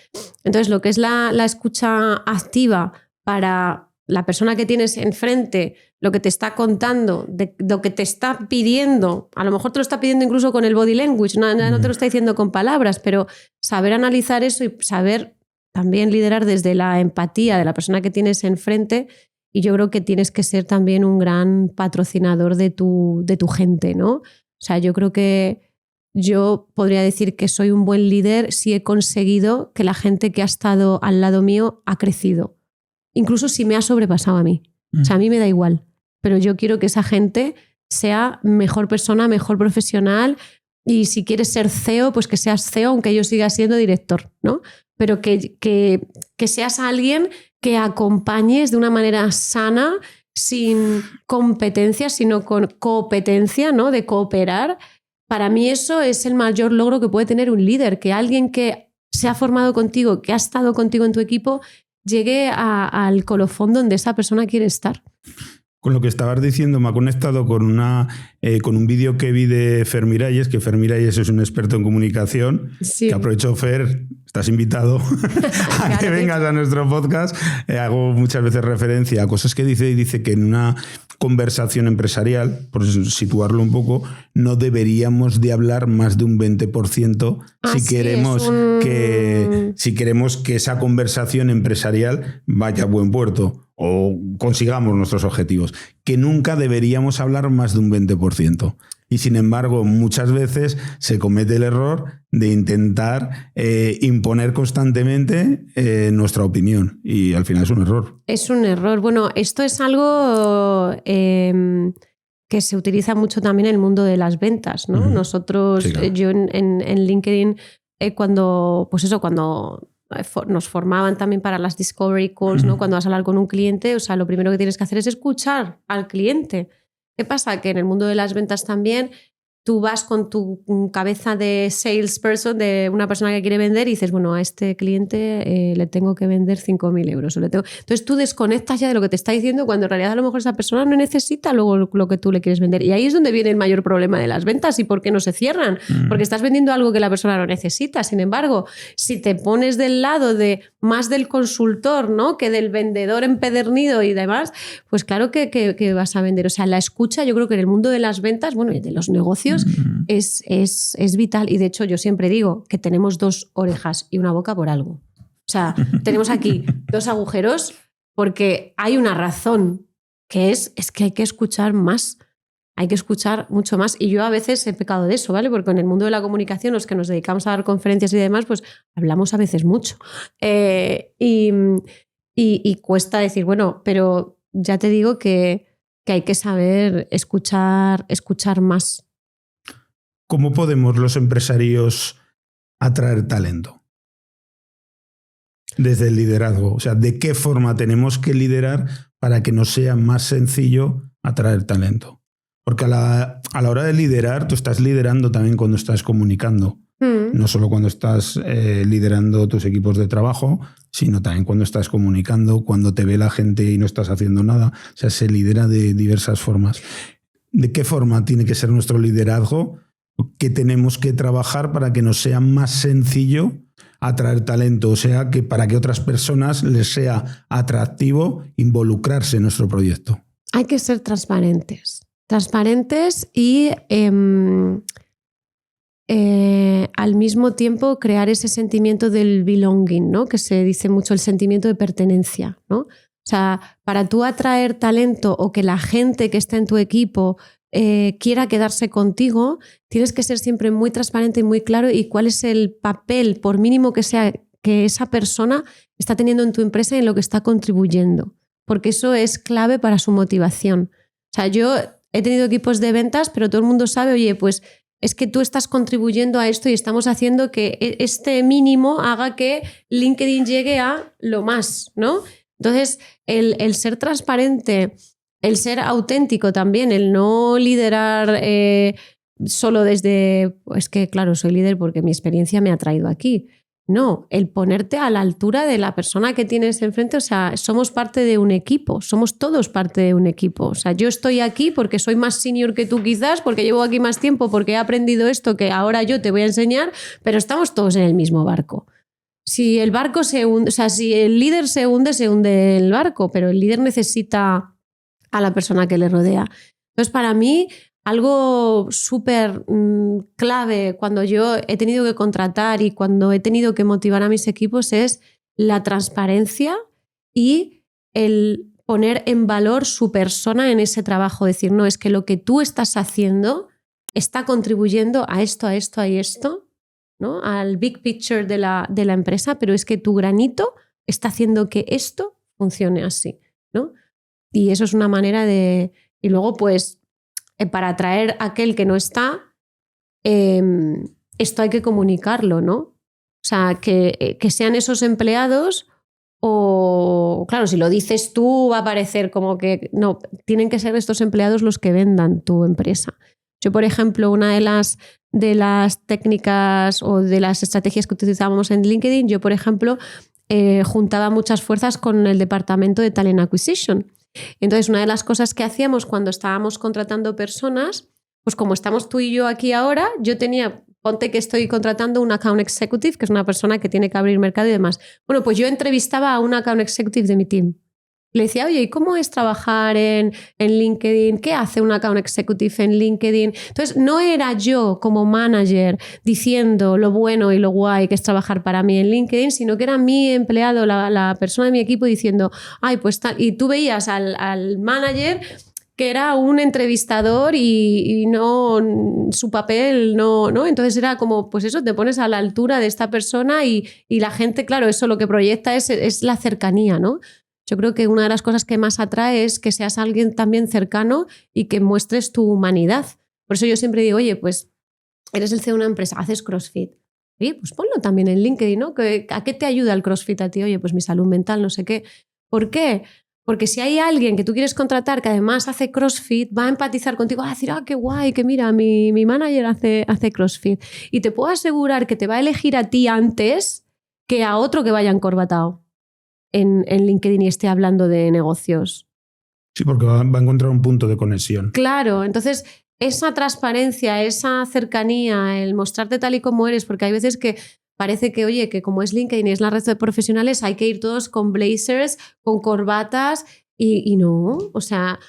Entonces, lo que es la escucha activa para la persona que tienes enfrente, lo que te está contando, lo que te está pidiendo, a lo mejor te lo está pidiendo incluso con el body language, no te lo está diciendo con palabras, pero saber analizar eso y saber también liderar desde la empatía de la persona que tienes enfrente, y yo creo que tienes que ser también un gran patrocinador de tu gente, ¿no? O sea, yo creo que yo podría decir que soy un buen líder si he conseguido que la gente que ha estado al lado mío ha crecido. Incluso si me ha sobrepasado a mí. O sea, a mí me da igual. Pero yo quiero que esa gente sea mejor persona, mejor profesional. Y si quieres ser CEO, pues que seas CEO, aunque yo siga siendo director, ¿no? Pero que seas alguien que acompañes de una manera sana, sin competencia, sino con competencia, ¿no? De cooperar. Para mí eso es el mayor logro que puede tener un líder, que alguien que se ha formado contigo, que ha estado contigo en tu equipo, llegue al colofón donde esa persona quiere estar. Con lo que estabas diciendo, me ha conectado con un vídeo que vi de Fer Miralles, que Fer Miralles es un experto en comunicación, que aprovecho, Fer, estás invitado a que vengas a nuestro podcast. Hago muchas veces referencia a cosas que dice, y dice que en una conversación empresarial, por situarlo un poco, no deberíamos de hablar más de un 20% si queremos que esa conversación empresarial vaya a buen puerto o consigamos nuestros objetivos, que nunca deberíamos hablar más de un 20%. Y sin embargo, muchas veces se comete el error de intentar imponer constantemente nuestra opinión, y al final es un error. Es un error. Bueno, esto es algo que se utiliza mucho también en el mundo de las ventas, ¿no? Nosotros, sí, claro. Yo en LinkedIn, cuando nos formaban también para las discovery calls, ¿no? Cuando vas a hablar con un cliente, o sea, lo primero que tienes que hacer es escuchar al cliente. ¿Qué pasa? Que en el mundo de las ventas también tú vas con tu cabeza de salesperson, de una persona que quiere vender, y dices, bueno, a este cliente le tengo que vender 5.000 euros. Entonces tú desconectas ya de lo que te está diciendo, cuando en realidad a lo mejor esa persona no necesita luego lo que tú le quieres vender. Y ahí es donde viene el mayor problema de las ventas y por qué no se cierran. Porque estás vendiendo algo que la persona no necesita. Sin embargo, si te pones del lado más del consultor, ¿no? Que del vendedor empedernido y demás, pues claro que vas a vender. O sea, la escucha, yo creo que en el mundo de las ventas, bueno, y de los negocios, es vital. Y de hecho yo siempre digo que tenemos 2 orejas y una boca por algo. O sea, tenemos aquí 2 agujeros porque hay una razón, que es que hay que escuchar más. Hay que escuchar mucho más. Y yo a veces he pecado de eso, ¿vale? Porque en el mundo de la comunicación, los que nos dedicamos a dar conferencias y demás, pues hablamos a veces mucho. Y cuesta decir, bueno, pero ya te digo que hay que saber escuchar más. ¿Cómo podemos los empresarios atraer talento? Desde el liderazgo. O sea, ¿de qué forma tenemos que liderar para que nos sea más sencillo atraer talento? Porque a la hora de liderar, tú estás liderando también cuando estás comunicando. No solo cuando estás liderando tus equipos de trabajo, sino también cuando estás comunicando, cuando te ve la gente y no estás haciendo nada. O sea, se lidera de diversas formas. ¿De qué forma tiene que ser nuestro liderazgo? ¿Qué tenemos que trabajar para que nos sea más sencillo atraer talento? O sea, que para que otras personas les sea atractivo involucrarse en nuestro proyecto. Hay que ser transparentes. Transparentes y al mismo tiempo crear ese sentimiento del belonging, ¿no? Que se dice mucho, el sentimiento de pertenencia, ¿no? O sea, para tú atraer talento o que la gente que está en tu equipo quiera quedarse contigo, tienes que ser siempre muy transparente y muy claro y cuál es el papel, por mínimo que sea, que esa persona está teniendo en tu empresa y en lo que está contribuyendo, porque eso es clave para su motivación. O sea, yo he tenido equipos de ventas, pero todo el mundo sabe, oye, pues es que tú estás contribuyendo a esto y estamos haciendo que este mínimo haga que LinkedIn llegue a lo más, ¿no? Entonces, el ser transparente, el ser auténtico también, el no liderar solo desde, es que claro, soy líder porque mi experiencia me ha traído aquí. No, el ponerte a la altura de la persona que tienes enfrente, o sea, somos parte de un equipo, somos todos parte de un equipo. O sea, yo estoy aquí porque soy más senior que tú quizás, porque llevo aquí más tiempo, porque he aprendido esto que ahora yo te voy a enseñar, pero estamos todos en el mismo barco. Si el barco se hunde, o sea, si el líder se hunde el barco, pero el líder necesita a la persona que le rodea. Entonces, para mí, algo súper clave cuando yo he tenido que contratar y cuando he tenido que motivar a mis equipos es la transparencia y el poner en valor su persona en ese trabajo. Decir, no, es que lo que tú estás haciendo está contribuyendo a esto y esto, ¿no? Al big picture de la empresa, pero es que tu granito está haciendo que esto funcione así, ¿no? Y eso es una manera de... Y luego, pues, para atraer a aquel que no está, esto hay que comunicarlo, ¿no? O sea, que sean esos empleados o, claro, si lo dices tú va a parecer como que... No, tienen que ser estos empleados los que vendan tu empresa. Yo, por ejemplo, una de las técnicas o de las estrategias que utilizábamos en LinkedIn, yo, por ejemplo, juntaba muchas fuerzas con el departamento de Talent Acquisition. Entonces, una de las cosas que hacíamos cuando estábamos contratando personas, pues como estamos tú y yo aquí ahora, ponte que estoy contratando un account executive, que es una persona que tiene que abrir mercado y demás. Bueno, pues yo entrevistaba a un account executive de mi team. Le decía, oye, ¿y cómo es trabajar en LinkedIn? ¿Qué hace un account executive en LinkedIn? Entonces, no era yo como manager diciendo lo bueno y lo guay que es trabajar para mí en LinkedIn, sino que era mi empleado, la persona de mi equipo diciendo, ay, pues tal. Y tú veías al manager que era un entrevistador y no su papel, no. Entonces era como, pues eso, te pones a la altura de esta persona y la gente, claro, eso lo que proyecta es la cercanía, ¿no? Yo creo que una de las cosas que más atrae es que seas alguien también cercano y que muestres tu humanidad. Por eso yo siempre digo, oye, pues eres el CEO de una empresa, haces CrossFit. Oye, pues ponlo también en LinkedIn, ¿no? ¿A qué te ayuda el CrossFit a ti? Oye, pues mi salud mental, no sé qué. ¿Por qué? Porque si hay alguien que tú quieres contratar que además hace CrossFit, va a empatizar contigo, va a decir, qué guay, que mira, mi manager hace CrossFit. Y te puedo asegurar que te va a elegir a ti antes que a otro que vaya encorbatado en LinkedIn y esté hablando de negocios. Sí, porque va a encontrar un punto de conexión. Claro, entonces esa transparencia, esa cercanía, el mostrarte tal y como eres, porque hay veces que parece que, oye, que como es LinkedIn y es la red de profesionales, hay que ir todos con blazers, con corbatas y no, o sea...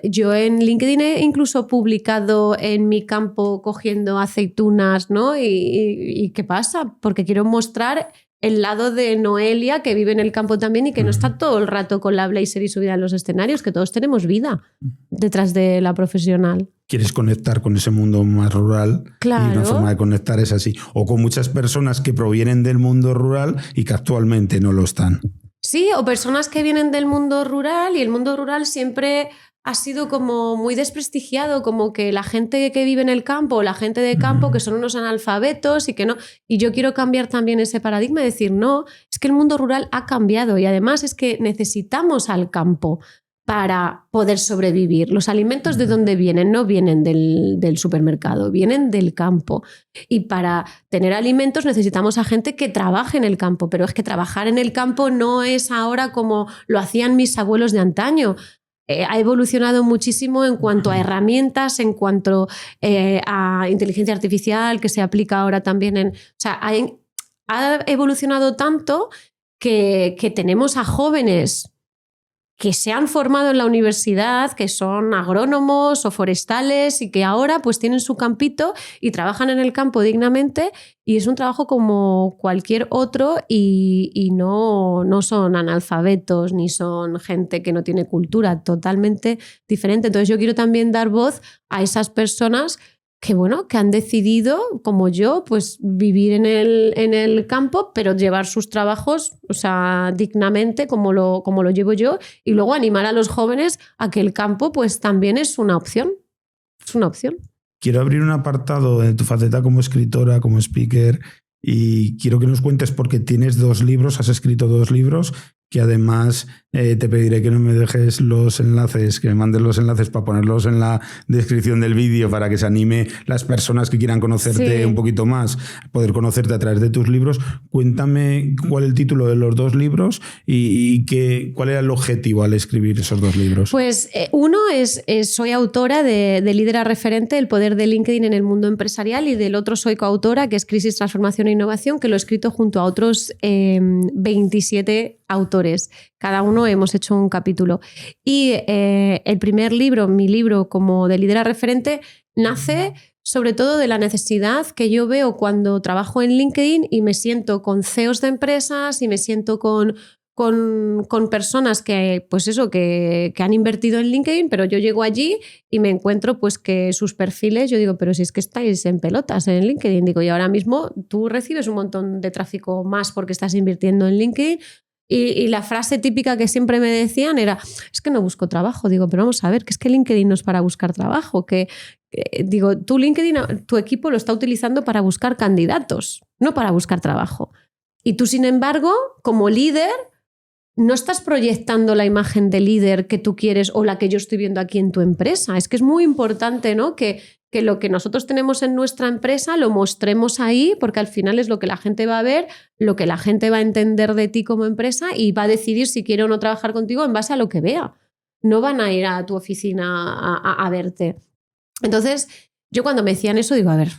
Yo en LinkedIn he incluso publicado en mi campo cogiendo aceitunas, ¿no? ¿Y qué pasa? Porque quiero mostrar el lado de Noelia, que vive en el campo también y que no está todo el rato con la blazer y subida en los escenarios, que todos tenemos vida detrás de la profesional. Quieres conectar con ese mundo más rural. Claro. Y una forma de conectar es así. O con muchas personas que provienen del mundo rural y que actualmente no lo están. Sí, o personas que vienen del mundo rural y el mundo rural siempre ha sido como muy desprestigiado, como que la gente que vive en el campo o la gente de campo que son unos analfabetos y que no. Y yo quiero cambiar también ese paradigma y decir, no, es que el mundo rural ha cambiado y además es que necesitamos al campo para poder sobrevivir. Los alimentos ¿de dónde vienen? No vienen del supermercado, vienen del campo. Y para tener alimentos necesitamos a gente que trabaje en el campo, pero es que trabajar en el campo no es ahora como lo hacían mis abuelos de antaño. Ha evolucionado muchísimo en cuanto a herramientas, en cuanto a inteligencia artificial que se aplica ahora también en... O sea, ha evolucionado tanto que tenemos a jóvenes que se han formado en la universidad, que son agrónomos o forestales y que ahora pues tienen su campito y trabajan en el campo dignamente y es un trabajo como cualquier otro y no son analfabetos ni son gente que no tiene cultura, totalmente diferente. Entonces yo quiero también dar voz a esas personas que, bueno, que han decidido, como yo, pues vivir en el campo, pero llevar sus trabajos, o sea, dignamente, como lo llevo yo, y luego animar a los jóvenes a que el campo, pues también es una opción. Es una opción. quiero abrir un apartado de tu faceta como escritora, como speaker, y quiero que nos cuentes, porque tienes 2 libros, has escrito 2 libros, que además te pediré que no me dejes los enlaces, que me mandes los enlaces para ponerlos en la descripción del vídeo para que se anime las personas que quieran conocerte un poquito más, poder conocerte a través de tus libros. Cuéntame cuál es el título de los 2 libros y cuál era el objetivo al escribir esos 2 libros. Pues uno es soy autora de Líder a Referente, el poder de LinkedIn en el mundo empresarial, y del otro soy coautora, que es Crisis, Transformación e Innovación, que lo he escrito junto a otros 27 autores. Cada uno hemos hecho un capítulo. Y el primer libro, mi libro como de Líder a Referente, nace sobre todo de la necesidad que yo veo cuando trabajo en LinkedIn y me siento con CEOs de empresas y me siento con personas que, pues eso, que han invertido en LinkedIn, pero yo llego allí y me encuentro pues que sus perfiles, yo digo, pero si es que estáis en pelotas en LinkedIn, digo, y ahora mismo tú recibes un montón de tráfico más porque estás invirtiendo en LinkedIn. Y la frase típica que siempre me decían era, es que no busco trabajo. Digo, pero vamos a ver, que es que LinkedIn no es para buscar trabajo. Digo, tu LinkedIn, tu equipo lo está utilizando para buscar candidatos, no para buscar trabajo. Y tú, sin embargo, como líder, no estás proyectando la imagen de líder que tú quieres o la que yo estoy viendo aquí en tu empresa. Es que es muy importante, ¿no? Que lo que nosotros tenemos en nuestra empresa lo mostremos ahí, porque al final es lo que la gente va a ver, lo que la gente va a entender de ti como empresa y va a decidir si quiere o no trabajar contigo en base a lo que vea. No van a ir a tu oficina a verte. Entonces, yo cuando me decían eso digo, a ver...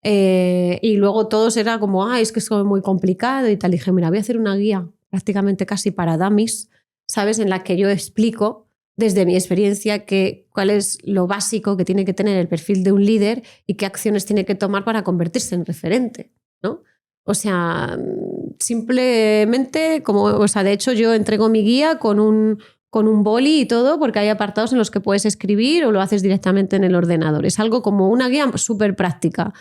y luego todos era como, es que es muy complicado y tal. Y dije, mira, voy a hacer una guía prácticamente casi para dummies, ¿sabes? En la que yo explico desde mi experiencia cuál es lo básico que tiene que tener el perfil de un líder y qué acciones tiene que tomar para convertirse en referente, ¿no? O sea, simplemente, de hecho yo entrego mi guía con un boli y todo, porque hay apartados en los que puedes escribir o lo haces directamente en el ordenador. Es algo como una guía súper práctica,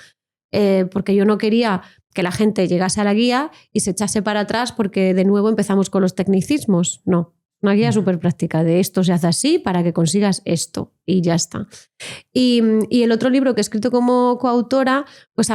porque yo no quería que la gente llegase a la guía y se echase para atrás porque de nuevo empezamos con los tecnicismos. No, una guía súper práctica de esto se hace así para que consigas esto y ya está. Y el otro libro que he escrito como coautora, pues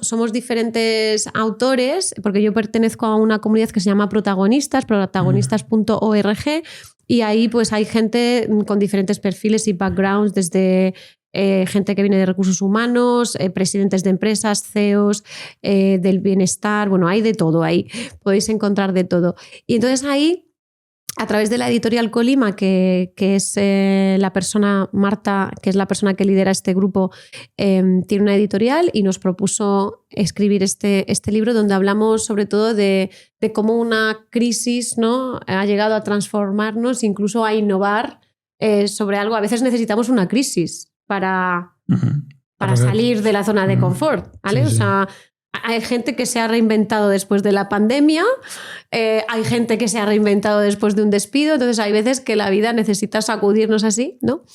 somos diferentes autores, porque yo pertenezco a una comunidad que se llama protagonistas.org, y ahí pues hay gente con diferentes perfiles y backgrounds, desde gente que viene de recursos humanos, presidentes de empresas, CEOs, del bienestar, bueno, hay de todo ahí, podéis encontrar de todo. Y entonces ahí, a través de la editorial Colima, que es la persona, Marta, que es la persona que lidera este grupo, tiene una editorial y nos propuso escribir este libro donde hablamos sobre todo de cómo una crisis, ¿no?, ha llegado a transformarnos, incluso a innovar sobre algo. A veces necesitamos una crisis para salir de la zona de confort, ¿vale? Sí, sí. O sea, hay gente que se ha reinventado después de la pandemia, hay gente que se ha reinventado después de un despido, entonces hay veces que la vida necesita sacudirnos así, ¿no?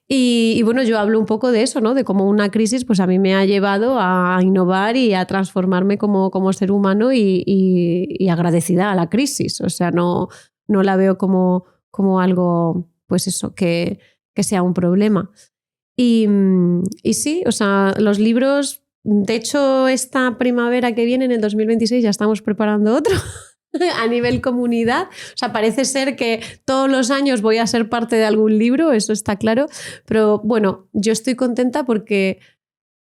Y bueno, yo hablo un poco de eso, ¿no? De cómo una crisis pues a mí me ha llevado a innovar y a transformarme como ser humano y agradecida a la crisis. O sea, no la veo como algo, pues eso, que sea un problema. Y sí, o sea, los libros, de hecho, esta primavera que viene, en el 2026, ya estamos preparando otro a nivel comunidad. O sea, parece ser que todos los años voy a ser parte de algún libro, eso está claro. Pero bueno, yo estoy contenta porque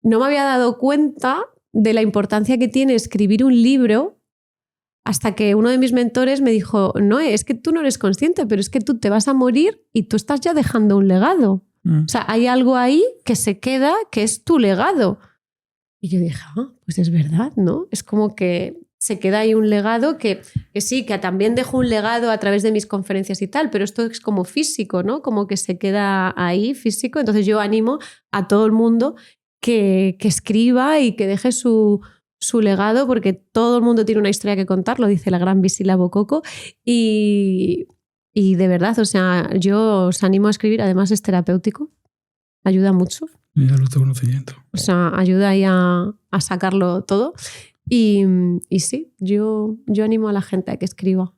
no me había dado cuenta de la importancia que tiene escribir un libro hasta que uno de mis mentores me dijo, no, es que tú no eres consciente, pero es que tú te vas a morir y tú estás ya dejando un legado. O sea, hay algo ahí que se queda, que es tu legado. Y yo dije, pues es verdad, ¿no? Es como que se queda ahí un legado que sí, que también dejo un legado a través de mis conferencias y tal, pero esto es como físico, ¿no? Como que se queda ahí físico. Entonces yo animo a todo el mundo que escriba y que deje su legado, porque todo el mundo tiene una historia que contar, lo dice la gran Visila Bococo, y de verdad, o sea, yo os animo a escribir. Además es terapéutico, ayuda mucho. Y el autoconocimiento. O sea, ayuda ahí a sacarlo todo. Y sí, yo animo a la gente a que escriba.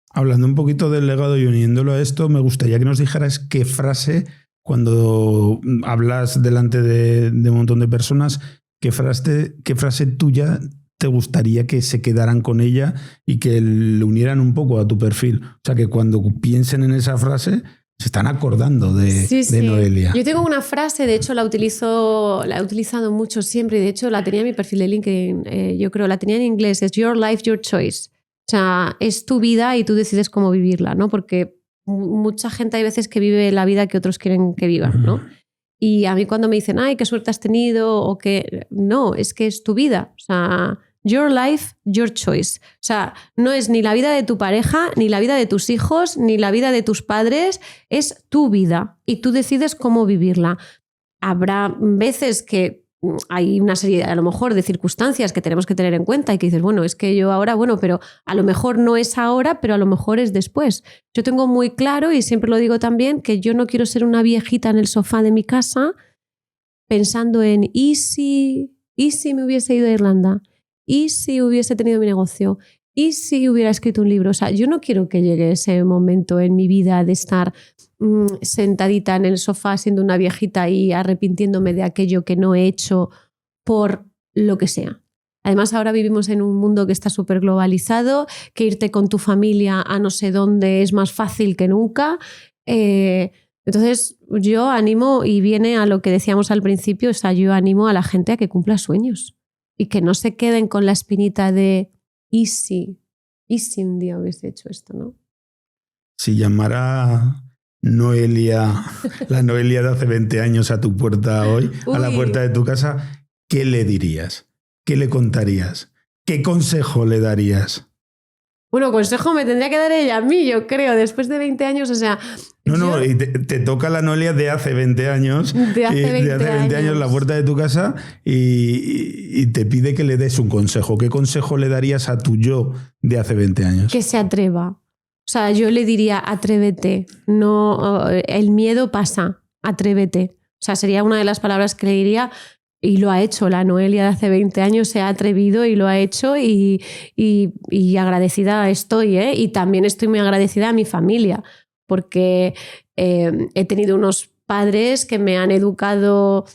Hablando un poquito del legado y uniéndolo a esto, me gustaría que nos dijeras qué frase cuando hablas delante de un montón de personas, ¿qué frase tuya te gustaría que se quedaran con ella y que le unieran un poco a tu perfil? O sea, que cuando piensen en esa frase se están acordando de Noelia. Yo tengo una frase, de hecho la he utilizado mucho siempre, y de hecho la tenía en mi perfil de LinkedIn, yo creo, la tenía en inglés, es Your Life, Your Choice. O sea, es tu vida y tú decides cómo vivirla, ¿no? Porque mucha gente hay veces que vive la vida que otros quieren que vivan, ¿no? Y a mí cuando me dicen, ay, qué suerte has tenido, o que no, es que es tu vida. O sea, your life, your choice. O sea, no es ni la vida de tu pareja, ni la vida de tus hijos, ni la vida de tus padres, es tu vida y tú decides cómo vivirla. Habrá veces que hay una serie, a lo mejor, de circunstancias que tenemos que tener en cuenta y que dices, bueno, es que yo ahora, bueno, pero a lo mejor no es ahora, pero a lo mejor es después. Yo tengo muy claro, y siempre lo digo también, que yo no quiero ser una viejita en el sofá de mi casa pensando en ¿y si me hubiese ido a Irlanda? ¿Y si hubiese tenido mi negocio? ¿Y si hubiera escrito un libro? O sea, yo no quiero que llegue ese momento en mi vida de estar sentadita en el sofá siendo una viejita y arrepintiéndome de aquello que no he hecho por lo que sea. Además, ahora vivimos en un mundo que está súper globalizado, que irte con tu familia a no sé dónde es más fácil que nunca. Entonces, yo animo, y viene a lo que decíamos al principio, o sea, yo animo a la gente a que cumpla sueños y que no se queden con la espinita de ¿y si un día hubiese hecho esto, no? Si llamara Noelia, la Noelia de hace 20 años a tu puerta hoy, a la puerta de tu casa, ¿qué le dirías? ¿Qué le contarías? ¿Qué consejo le darías? Bueno, consejo me tendría que dar ella a mí, yo creo, después de 20 años, o sea... No, y te toca la Noelia de hace 20 años. De hace 20 años la puerta de tu casa y te pide que le des un consejo. ¿Qué consejo le darías a tu yo de hace 20 años? Que se atreva. O sea, yo le diría, atrévete. No, el miedo pasa, atrévete. O sea, sería una de las palabras que le diría, y lo ha hecho. La Noelia de hace 20 años se ha atrevido y lo ha hecho, y agradecida estoy, ¿eh? Y también estoy muy agradecida a mi familia, porque he tenido unos padres que me han educado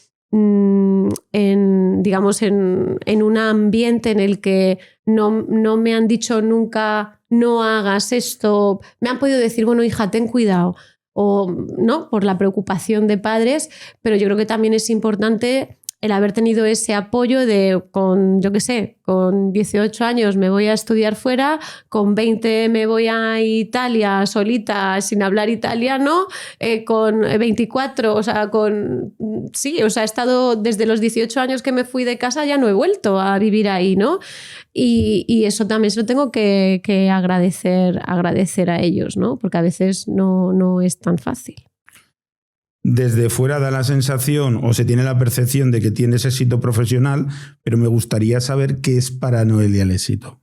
digamos, en un ambiente en el que no me han dicho nunca no hagas esto. Me han podido decir, bueno, hija, ten cuidado, o no, por la preocupación de padres, pero yo creo que también es importante el haber tenido ese apoyo de, con 18 años me voy a estudiar fuera, con 20 me voy a Italia solita sin hablar italiano, con 24, o sea, he estado desde los 18 años que me fui de casa, ya no he vuelto a vivir ahí, ¿no? Y eso también se lo tengo que agradecer a ellos, ¿no? Porque a veces no es tan fácil. Desde fuera da la sensación o se tiene la percepción de que tienes éxito profesional, pero me gustaría saber qué es para Noelia el éxito.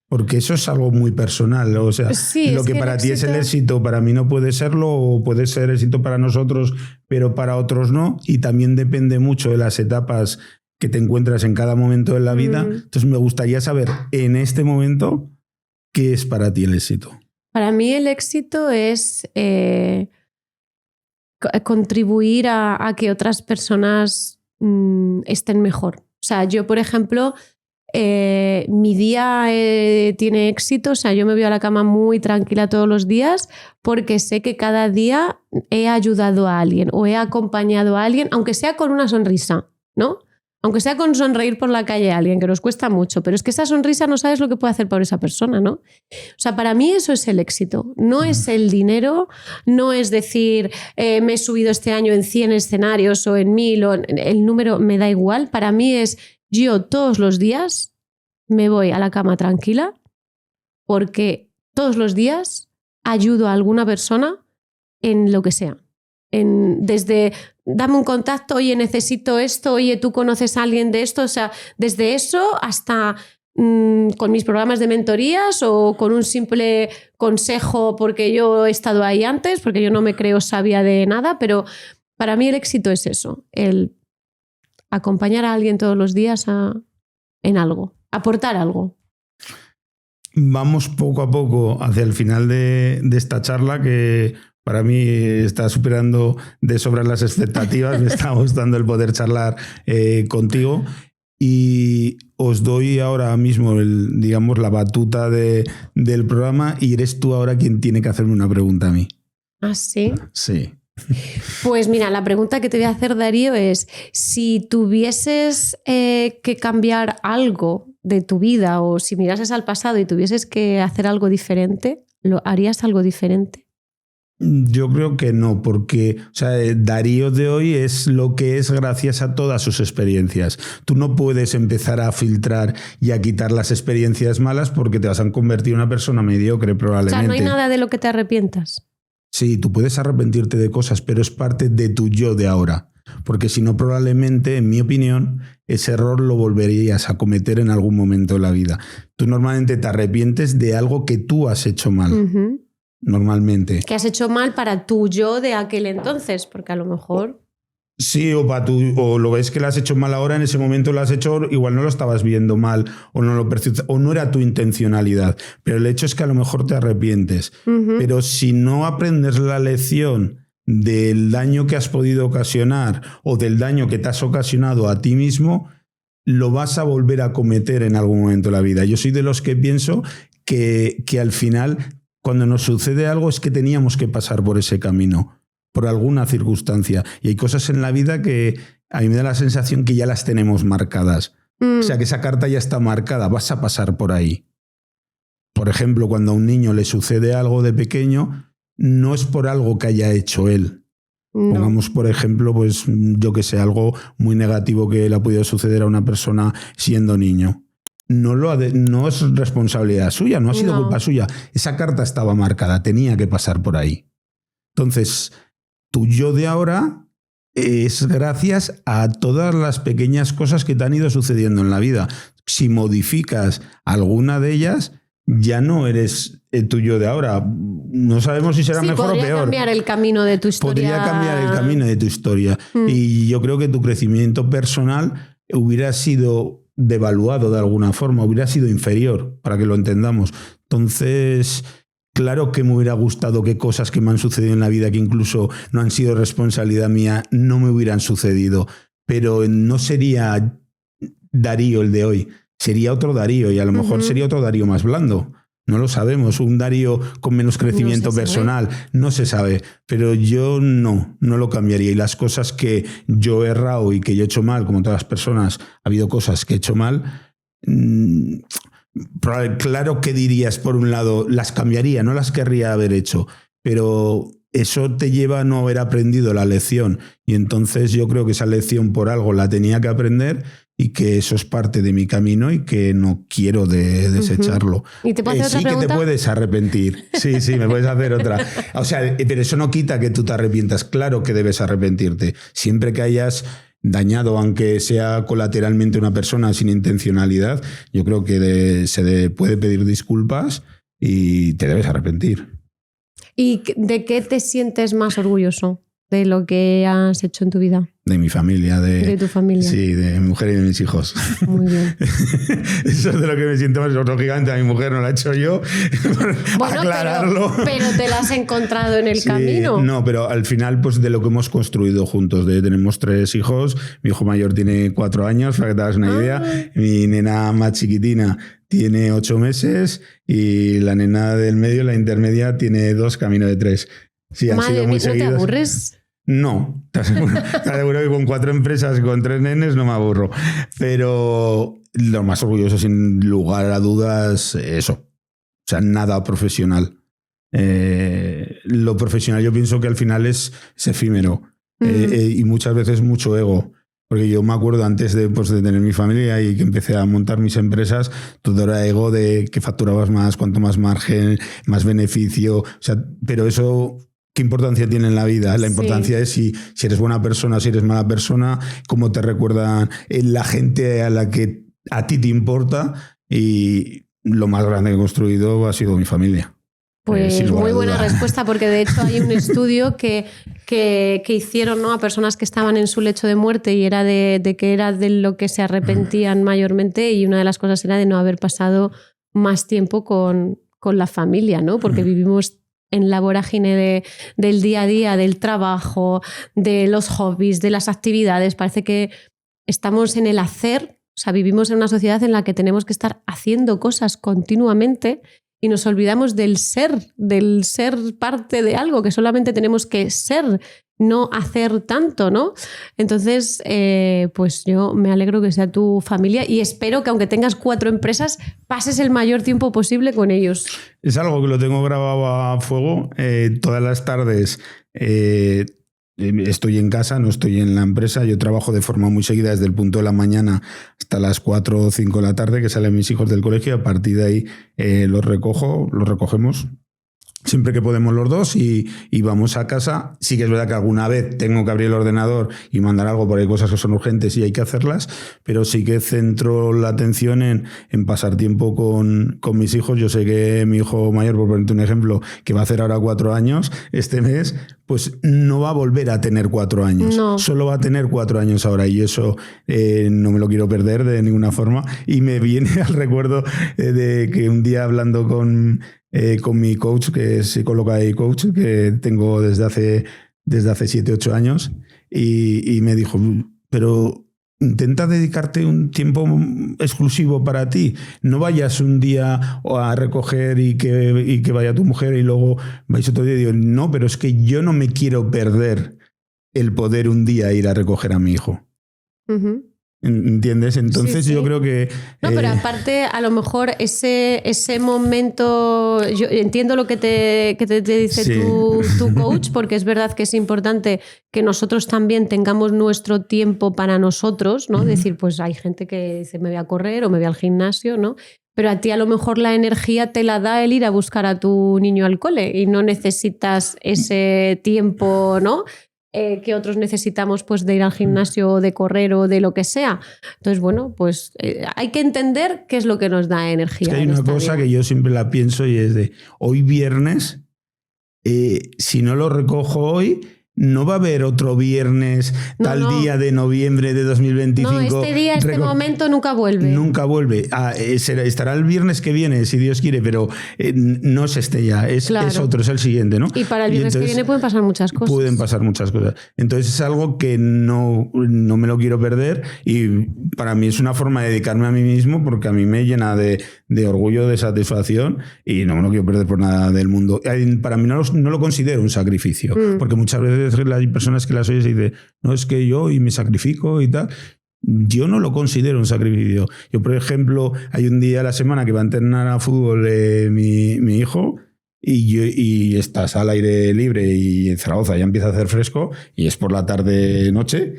Porque eso es algo muy personal. O sea, sí, lo que para ti es el éxito, para mí no puede serlo, o puede ser éxito para nosotros, pero para otros no. Y también depende mucho de las etapas que te encuentras en cada momento de la vida. Entonces me gustaría saber en este momento qué es para ti el éxito. Para mí el éxito es... contribuir a que otras personas estén mejor. O sea, yo, por ejemplo, mi día tiene éxito. O sea, yo me voy a la cama muy tranquila todos los días porque sé que cada día he ayudado a alguien o he acompañado a alguien, aunque sea con una sonrisa, ¿no? Aunque sea con sonreír por la calle a alguien, que nos cuesta mucho, pero es que esa sonrisa no sabes lo que puede hacer por esa persona, ¿no? O sea, para mí eso es el éxito. No es el dinero, no es decir, me he subido este año en 100 escenarios o en 1000, o el número me da igual. Para mí es, yo todos los días me voy a la cama tranquila porque todos los días ayudo a alguna persona en lo que sea. Desde dame un contacto, oye, necesito esto, oye, tú conoces a alguien de esto, o sea, desde eso hasta con mis programas de mentorías o con un simple consejo porque yo he estado ahí antes, porque yo no me creo sabia de nada, pero para mí el éxito es eso, el acompañar a alguien todos los días en algo, aportar algo. Vamos poco a poco hacia el final de esta charla, que Para mí está superando de sobra las expectativas. Me está gustando el poder charlar contigo. Y os doy ahora mismo, digamos, la batuta del programa y eres tú ahora quien tiene que hacerme una pregunta a mí. ¿Ah, sí? Sí. Pues mira, la pregunta que te voy a hacer, Darío, es si tuvieses que cambiar algo de tu vida o si mirases al pasado y tuvieses que hacer algo diferente, ¿harías algo diferente? Yo creo que no, porque Darío de hoy es lo que es gracias a todas sus experiencias. Tú no puedes empezar a filtrar y a quitar las experiencias malas porque te vas a convertir en una persona mediocre probablemente. O sea, no hay nada de lo que te arrepientas. Sí, tú puedes arrepentirte de cosas, pero es parte de tu yo de ahora. Porque si no, probablemente, en mi opinión, ese error lo volverías a cometer en algún momento de la vida. Tú normalmente te arrepientes de algo que tú has hecho mal. Uh-huh. Normalmente. Que has hecho mal para tu yo de aquel entonces, porque a lo mejor... Sí, o lo ves que lo has hecho mal ahora, en ese momento lo has hecho, igual no lo estabas viendo mal o no lo percibes, o no era tu intencionalidad, pero el hecho es que a lo mejor te arrepientes. Uh-huh. Pero si no aprendes la lección del daño que has podido ocasionar o del daño que te has ocasionado a ti mismo, lo vas a volver a cometer en algún momento de la vida. Yo soy de los que pienso que al final, cuando nos sucede algo, es que teníamos que pasar por ese camino, por alguna circunstancia. Y hay cosas en la vida que a mí me da la sensación que ya las tenemos marcadas. O sea, que esa carta ya está marcada, vas a pasar por ahí. Por ejemplo, cuando a un niño le sucede algo de pequeño, no es por algo que haya hecho él. No. Pongamos, por ejemplo, pues yo que sé, algo muy negativo que le ha podido suceder a una persona siendo niño. No es responsabilidad suya, no ha sido culpa suya. Esa carta estaba marcada, tenía que pasar por ahí. Entonces, tu yo de ahora es gracias a todas las pequeñas cosas que te han ido sucediendo en la vida. Si modificas alguna de ellas, ya no eres el tuyo de ahora. No sabemos si será mejor o peor. Podría cambiar el camino de tu historia. Podría cambiar el camino de tu historia. Y yo creo que tu crecimiento personal hubiera sido devaluado de alguna forma, hubiera sido inferior, para que lo entendamos. Entonces, claro que me hubiera gustado que cosas que me han sucedido en la vida, que incluso no han sido responsabilidad mía, no me hubieran sucedido. Pero no sería Darío el de hoy. Sería otro Darío y a lo mejor sería otro Darío más blando. No lo sabemos. Un Darío con menos crecimiento personal. No se sabe. Pero yo no lo cambiaría. Y las cosas que yo he errado y que yo he hecho mal, como todas las personas, ha habido cosas que he hecho mal. Claro que dirías, por un lado, las cambiaría, no las querría haber hecho. Pero eso te lleva a no haber aprendido la lección. Y entonces yo creo que esa lección por algo la tenía que aprender y que eso es parte de mi camino y que no quiero desecharlo. ¿Y te puedo hacer otra pregunta? Que te puedes arrepentir. Sí, me puedes hacer otra. O sea, pero eso no quita que tú te arrepientas. Claro que debes arrepentirte. Siempre que hayas dañado, aunque sea colateralmente una persona sin intencionalidad, yo creo que se puede pedir disculpas y te debes arrepentir. ¿Y de qué te sientes más orgulloso de lo que has hecho en tu vida? De mi familia. De tu familia. Sí, de mi mujer y de mis hijos. Muy bien. Eso es de lo que me siento más. Lógicamente a mi mujer no la he hecho yo. Bueno, aclararlo. Pero te la has encontrado en el camino. No, pero al final, pues de lo que hemos construido juntos. Tenemos 3 hijos. Mi hijo mayor tiene 4 años, para que te hagas una idea. Mi nena más chiquitina tiene 8 meses y la nena del medio, la intermedia, tiene 2, camino de 3. Sí, han sido muy seguidos. ¿No te aburres? No, te aseguro que con 4 empresas y con 3 nenes no me aburro. Pero lo más orgulloso, sin lugar a dudas, eso. O sea, nada profesional. Lo profesional yo pienso que al final es efímero. Y muchas veces mucho ego. Porque yo me acuerdo antes de tener mi familia y que empecé a montar mis empresas, todo era ego de que facturabas más, cuanto más margen, más beneficio. O sea, pero eso, ¿qué importancia tiene en la vida? La importancia es si eres buena persona, si eres mala persona, cómo te recuerdan la gente a la que a ti te importa. Y lo más grande que he construido ha sido mi familia. Pues muy buena respuesta, porque de hecho hay un estudio que hicieron, ¿no?, a personas que estaban en su lecho de muerte y era de que era de lo que se arrepentían mayormente, y una de las cosas era de no haber pasado más tiempo con la familia, ¿no? Porque vivimos en la vorágine del día a día, del trabajo, de los hobbies, de las actividades. Parece que estamos en el hacer, o sea, vivimos en una sociedad en la que tenemos que estar haciendo cosas continuamente y nos olvidamos del ser parte de algo, que solamente tenemos que ser, no hacer tanto, ¿no? Entonces, pues yo me alegro que sea tu familia y espero que aunque tengas 4 empresas, pases el mayor tiempo posible con ellos. Es algo que lo tengo grabado a fuego. Todas las tardes estoy en casa, no estoy en la empresa. Yo trabajo de forma muy seguida desde el punto de la mañana hasta las 4 o 5 de la tarde, que salen mis hijos del colegio. A partir de ahí los recogemos siempre que podemos los dos y vamos a casa. Sí que es verdad que alguna vez tengo que abrir el ordenador y mandar algo porque hay cosas que son urgentes y hay que hacerlas, pero sí que centro la atención en pasar tiempo con mis hijos. Yo sé que mi hijo mayor, por ponerte un ejemplo, que va a hacer ahora 4 años este mes, pues no va a volver a tener 4 años. No. Solo va a tener 4 años ahora y eso no me lo quiero perder de ninguna forma. Y me viene al recuerdo de que un día hablando con mi coach, que es psicóloga y coach, que tengo desde hace 7-8 años, y me dijo, pero intenta dedicarte un tiempo exclusivo para ti. No vayas un día a recoger y que vaya tu mujer y luego vais otro día. Y digo, no, pero es que yo no me quiero perder el poder un día ir a recoger a mi hijo. Uh-huh. ¿Entiendes? Entonces sí. Yo creo que... No, pero aparte, a lo mejor ese momento... Yo entiendo lo que te dice sí. tu coach, porque es verdad que es importante que nosotros también tengamos nuestro tiempo para nosotros, ¿no? Uh-huh. Decir, pues hay gente que dice, me voy a correr o me voy al gimnasio, ¿no? Pero a ti a lo mejor la energía te la da el ir a buscar a tu niño al cole y no necesitas ese tiempo, ¿no? Que otros necesitamos, pues, de ir al gimnasio o de correr o de lo que sea. Entonces, bueno, pues hay que entender qué es lo que nos da energía. Es que hay una cosa que yo siempre la pienso y es de hoy viernes, si no lo recojo hoy, no va a haber otro viernes día de noviembre de 2025. No, este día, este momento nunca vuelve. Nunca vuelve. Estará el viernes que viene, si Dios quiere, pero no es este ya, es otro, es el siguiente, ¿no? Y para el viernes que viene pueden pasar muchas cosas. Pueden pasar muchas cosas. Entonces es algo que no me lo quiero perder y para mí es una forma de dedicarme a mí mismo porque a mí me llena de orgullo, de satisfacción y no me lo quiero perder por nada del mundo. Para mí no lo considero un sacrificio, porque muchas veces hay personas que las oyes y dicen, no, es que yo y me sacrifico y tal. Yo no lo considero un sacrificio. Yo, por ejemplo, hay un día a la semana que va a entrenar a fútbol mi hijo y estás al aire libre y en Zaragoza ya empieza a hacer fresco y es por la tarde-noche.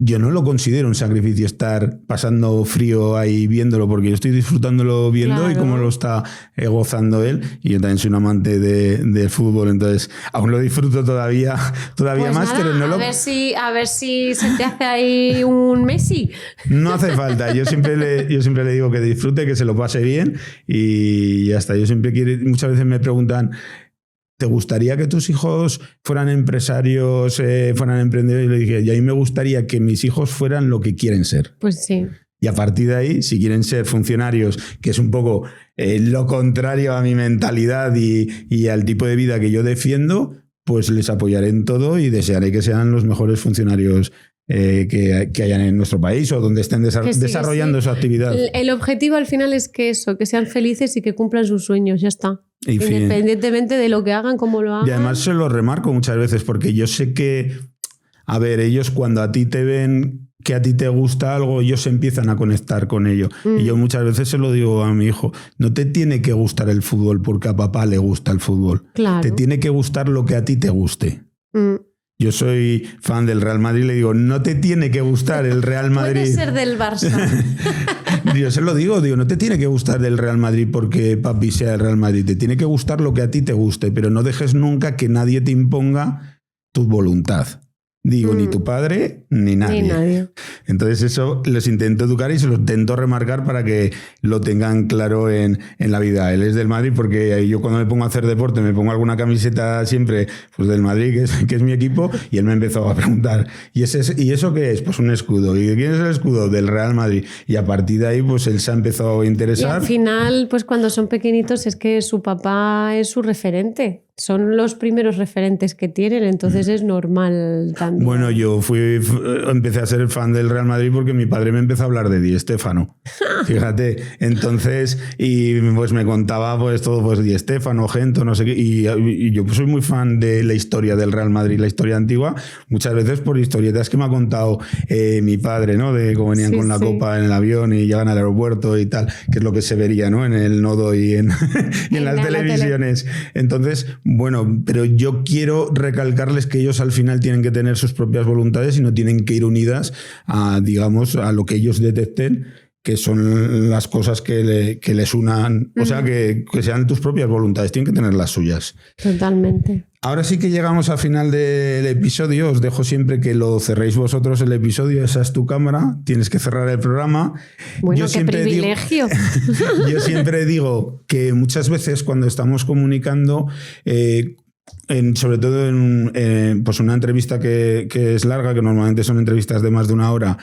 Yo no lo considero un sacrificio estar pasando frío ahí viéndolo, porque yo estoy disfrutándolo viendo y cómo lo está gozando él. Y yo también soy un amante del fútbol, entonces aún lo disfruto todavía pues más. Nada, pero no a ver si se te hace ahí un Messi. No hace falta. Yo siempre le digo que disfrute, que se lo pase bien y ya está. Yo siempre muchas veces me preguntan, ¿te gustaría que tus hijos fueran empresarios, fueran emprendedores? Y le dije, y a mí me gustaría que mis hijos fueran lo que quieren ser. Pues sí. Y a partir de ahí, si quieren ser funcionarios, que es un poco lo contrario a mi mentalidad y al tipo de vida que yo defiendo, pues les apoyaré en todo y desearé que sean los mejores funcionarios que hayan en nuestro país o donde estén desarrollando su actividad. El objetivo al final es que sean felices y que cumplan sus sueños, ya está. Independientemente de lo que hagan, cómo lo hagan. Y además se lo remarco muchas veces porque yo sé que, a ver, ellos cuando a ti te ven que a ti te gusta algo, ellos empiezan a conectar con ello. Y yo muchas veces se lo digo a mi hijo, no te tiene que gustar el fútbol porque a papá le gusta el fútbol. Claro. Te tiene que gustar lo que a ti te guste. Yo soy fan del Real Madrid, le digo, no te tiene que gustar el Real Madrid. Puede ser del Barça. Yo se lo digo, no te tiene que gustar del Real Madrid porque papi sea el Real Madrid. Te tiene que gustar lo que a ti te guste, pero no dejes nunca que nadie te imponga tu voluntad. Digo, ni tu padre ni nadie. Ni nadie. Entonces eso los intento educar y se los intento remarcar para que lo tengan claro en la vida. Él es del Madrid porque yo cuando me pongo a hacer deporte me pongo alguna camiseta siempre pues del Madrid, que es mi equipo, y él me empezó a preguntar, ¿y eso qué es? Pues un escudo. ¿Y de quién es el escudo? Del Real Madrid. Y a partir de ahí pues él se ha empezado a interesar. Y al final, pues cuando son pequeñitos es que su papá es su referente. Son los primeros referentes que tienen, entonces es normal también. Bueno, yo empecé a ser fan del Real Madrid porque mi padre me empezó a hablar de Di Stéfano. Fíjate, entonces, y pues me contaba pues todo, pues Di Stéfano, Gento, no sé qué, y yo pues soy muy fan de la historia del Real Madrid, la historia antigua, muchas veces por historietas que me ha contado mi padre, ¿no? De cómo venían con la copa en el avión y llegan al aeropuerto y tal, que es lo que se vería, ¿no? En el Nodo y en las televisiones. Entonces, bueno, pero yo quiero recalcarles que ellos al final tienen que tener sus propias voluntades y no tienen que ir unidas a, digamos, a lo que ellos detecten que son las cosas que les unan, o sea, que sean tus propias voluntades, tienen que tener las suyas. Totalmente. Ahora sí que llegamos al final del episodio, os dejo siempre que lo cerréis vosotros el episodio, esa es tu cámara, tienes que cerrar el programa. Bueno, qué privilegio. Yo siempre digo que muchas veces cuando estamos comunicando, sobre todo en pues una entrevista que es larga, que normalmente son entrevistas de más de una hora,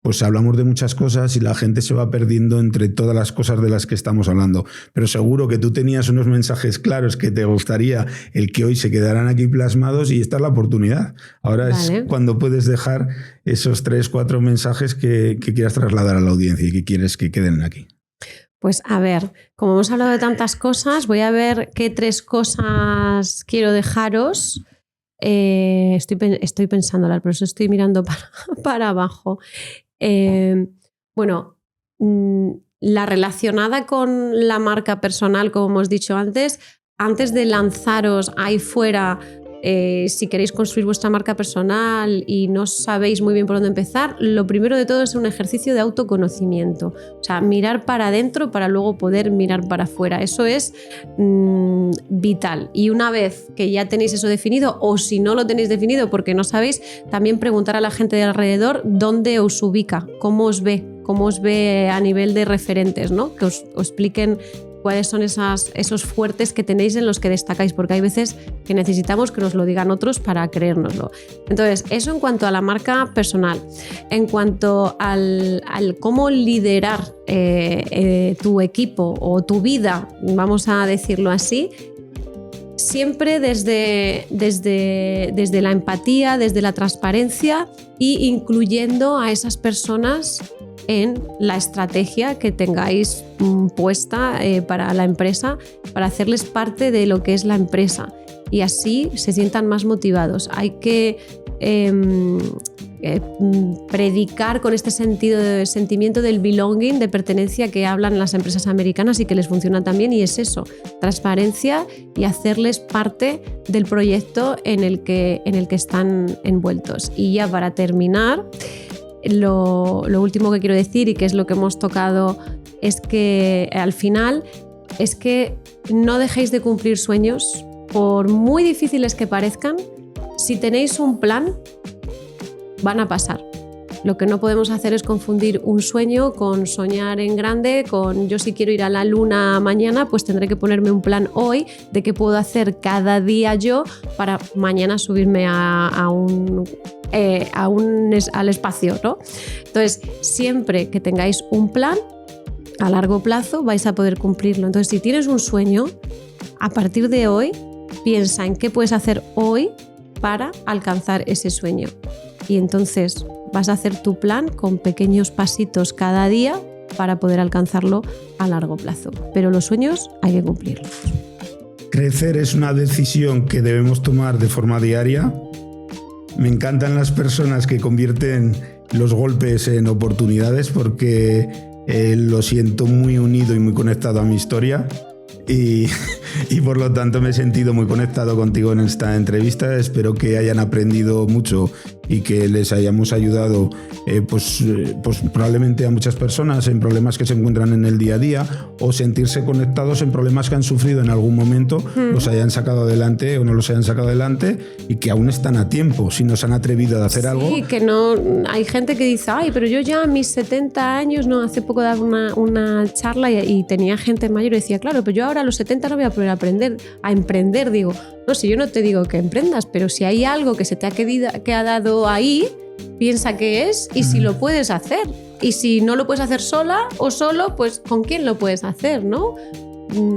pues hablamos de muchas cosas y la gente se va perdiendo entre todas las cosas de las que estamos hablando. Pero seguro que tú tenías unos mensajes claros que te gustaría el que hoy se quedaran aquí plasmados y esta es la oportunidad. Ahora vale. Es cuando puedes dejar esos 3-4 mensajes que quieras trasladar a la audiencia y que quieres que queden aquí. Pues a ver, como hemos hablado de tantas cosas, voy a ver qué 3 cosas quiero dejaros. Estoy pensando, por eso estoy mirando para abajo. Bueno, la relacionada con la marca personal, como hemos dicho antes de lanzaros ahí fuera, si queréis construir vuestra marca personal y no sabéis muy bien por dónde empezar, lo primero de todo es un ejercicio de autoconocimiento. O sea, mirar para adentro para luego poder mirar para afuera. Eso es vital. Y una vez que ya tenéis eso definido, o si no lo tenéis definido porque no sabéis, también preguntar a la gente de alrededor dónde os ubica, cómo os ve a nivel de referentes, ¿no? Que os expliquen cuáles son esos fuertes que tenéis en los que destacáis, porque hay veces que necesitamos que nos lo digan otros para creérnoslo. Entonces, eso en cuanto a la marca personal. En cuanto al cómo liderar tu equipo o tu vida, vamos a decirlo así, siempre desde la empatía, desde la transparencia e incluyendo a esas personas en la estrategia que tengáis puesta para la empresa, para hacerles parte de lo que es la empresa y así se sientan más motivados. Hay que predicar con este sentimiento del belonging, de pertenencia que hablan las empresas americanas y que les funciona también, y es eso, transparencia y hacerles parte del proyecto en el que están envueltos. Y ya para terminar, lo último que quiero decir, y que es lo que hemos tocado, es que al final es que no dejéis de cumplir sueños, por muy difíciles que parezcan. Si tenéis un plan, van a pasar. Lo que no podemos hacer es confundir un sueño con soñar en grande, con yo si quiero ir a la luna mañana, pues tendré que ponerme un plan hoy de qué puedo hacer cada día yo para mañana subirme al espacio, ¿no? Entonces, siempre que tengáis un plan a largo plazo vais a poder cumplirlo. Entonces, si tienes un sueño, a partir de hoy, piensa en qué puedes hacer hoy para alcanzar ese sueño. Y entonces vas a hacer tu plan con pequeños pasitos cada día para poder alcanzarlo a largo plazo. Pero los sueños hay que cumplirlos. Crecer es una decisión que debemos tomar de forma diaria. Me encantan las personas que convierten los golpes en oportunidades porque lo siento muy unido y muy conectado a mi historia. Y por lo tanto me he sentido muy conectado contigo en esta entrevista. Espero que hayan aprendido mucho y que les hayamos ayudado pues probablemente a muchas personas en problemas que se encuentran en el día a día, o sentirse conectados en problemas que han sufrido en algún momento, los hayan sacado adelante o no los hayan sacado adelante, y que aún están a tiempo si no se han atrevido a hacer algo. Sí, que no, hay gente que dice, ay, pero yo ya a mis 70 años, no, hace poco daba una charla y tenía gente mayor y decía, claro, pero yo ahora a los 70 no voy a poder aprender a emprender. Digo, no, si yo no te digo que emprendas, pero si hay algo que se te ha quedado ahí, piensa qué es y si lo puedes hacer. Y si no lo puedes hacer sola o solo, pues ¿con quién lo puedes hacer, no?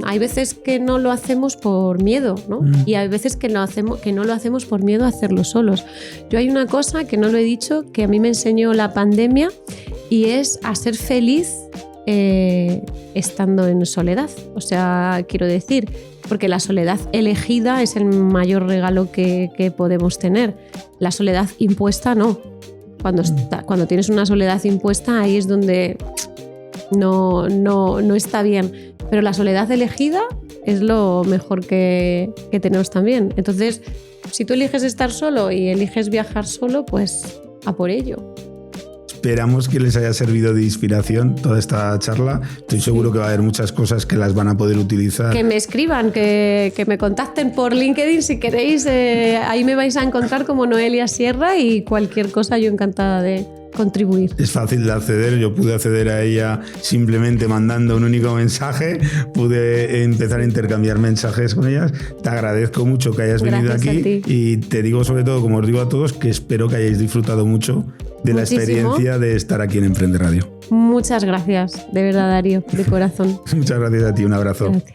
Hay veces que no lo hacemos por miedo, ¿no? Y hay veces que no lo hacemos por miedo a hacerlo solos. Yo hay una cosa que no lo he dicho, que a mí me enseñó la pandemia, y es a ser feliz estando en soledad. O sea, quiero decir, porque la soledad elegida es el mayor regalo que podemos tener. La soledad impuesta no. Cuando tienes una soledad impuesta, ahí es donde no está bien. Pero la soledad elegida es lo mejor que tenemos también. Entonces, si tú eliges estar solo y eliges viajar solo, pues a por ello. Esperamos que les haya servido de inspiración toda esta charla. Estoy seguro que va a haber muchas cosas que las van a poder utilizar. Que me escriban, que me contacten por LinkedIn si queréis. Ahí me vais a encontrar como Noelia Sierra, y cualquier cosa yo encantada de contribuir. Es fácil de acceder, yo pude acceder a ella simplemente mandando un único mensaje, pude empezar a intercambiar mensajes con ellas. Te agradezco mucho que hayas venido aquí, y te digo sobre todo, como os digo a todos, que espero que hayáis disfrutado mucho de la experiencia de estar aquí en Emprende Radio. Muchas gracias, de verdad, Darío, de corazón. Muchas gracias a ti, un abrazo. Gracias.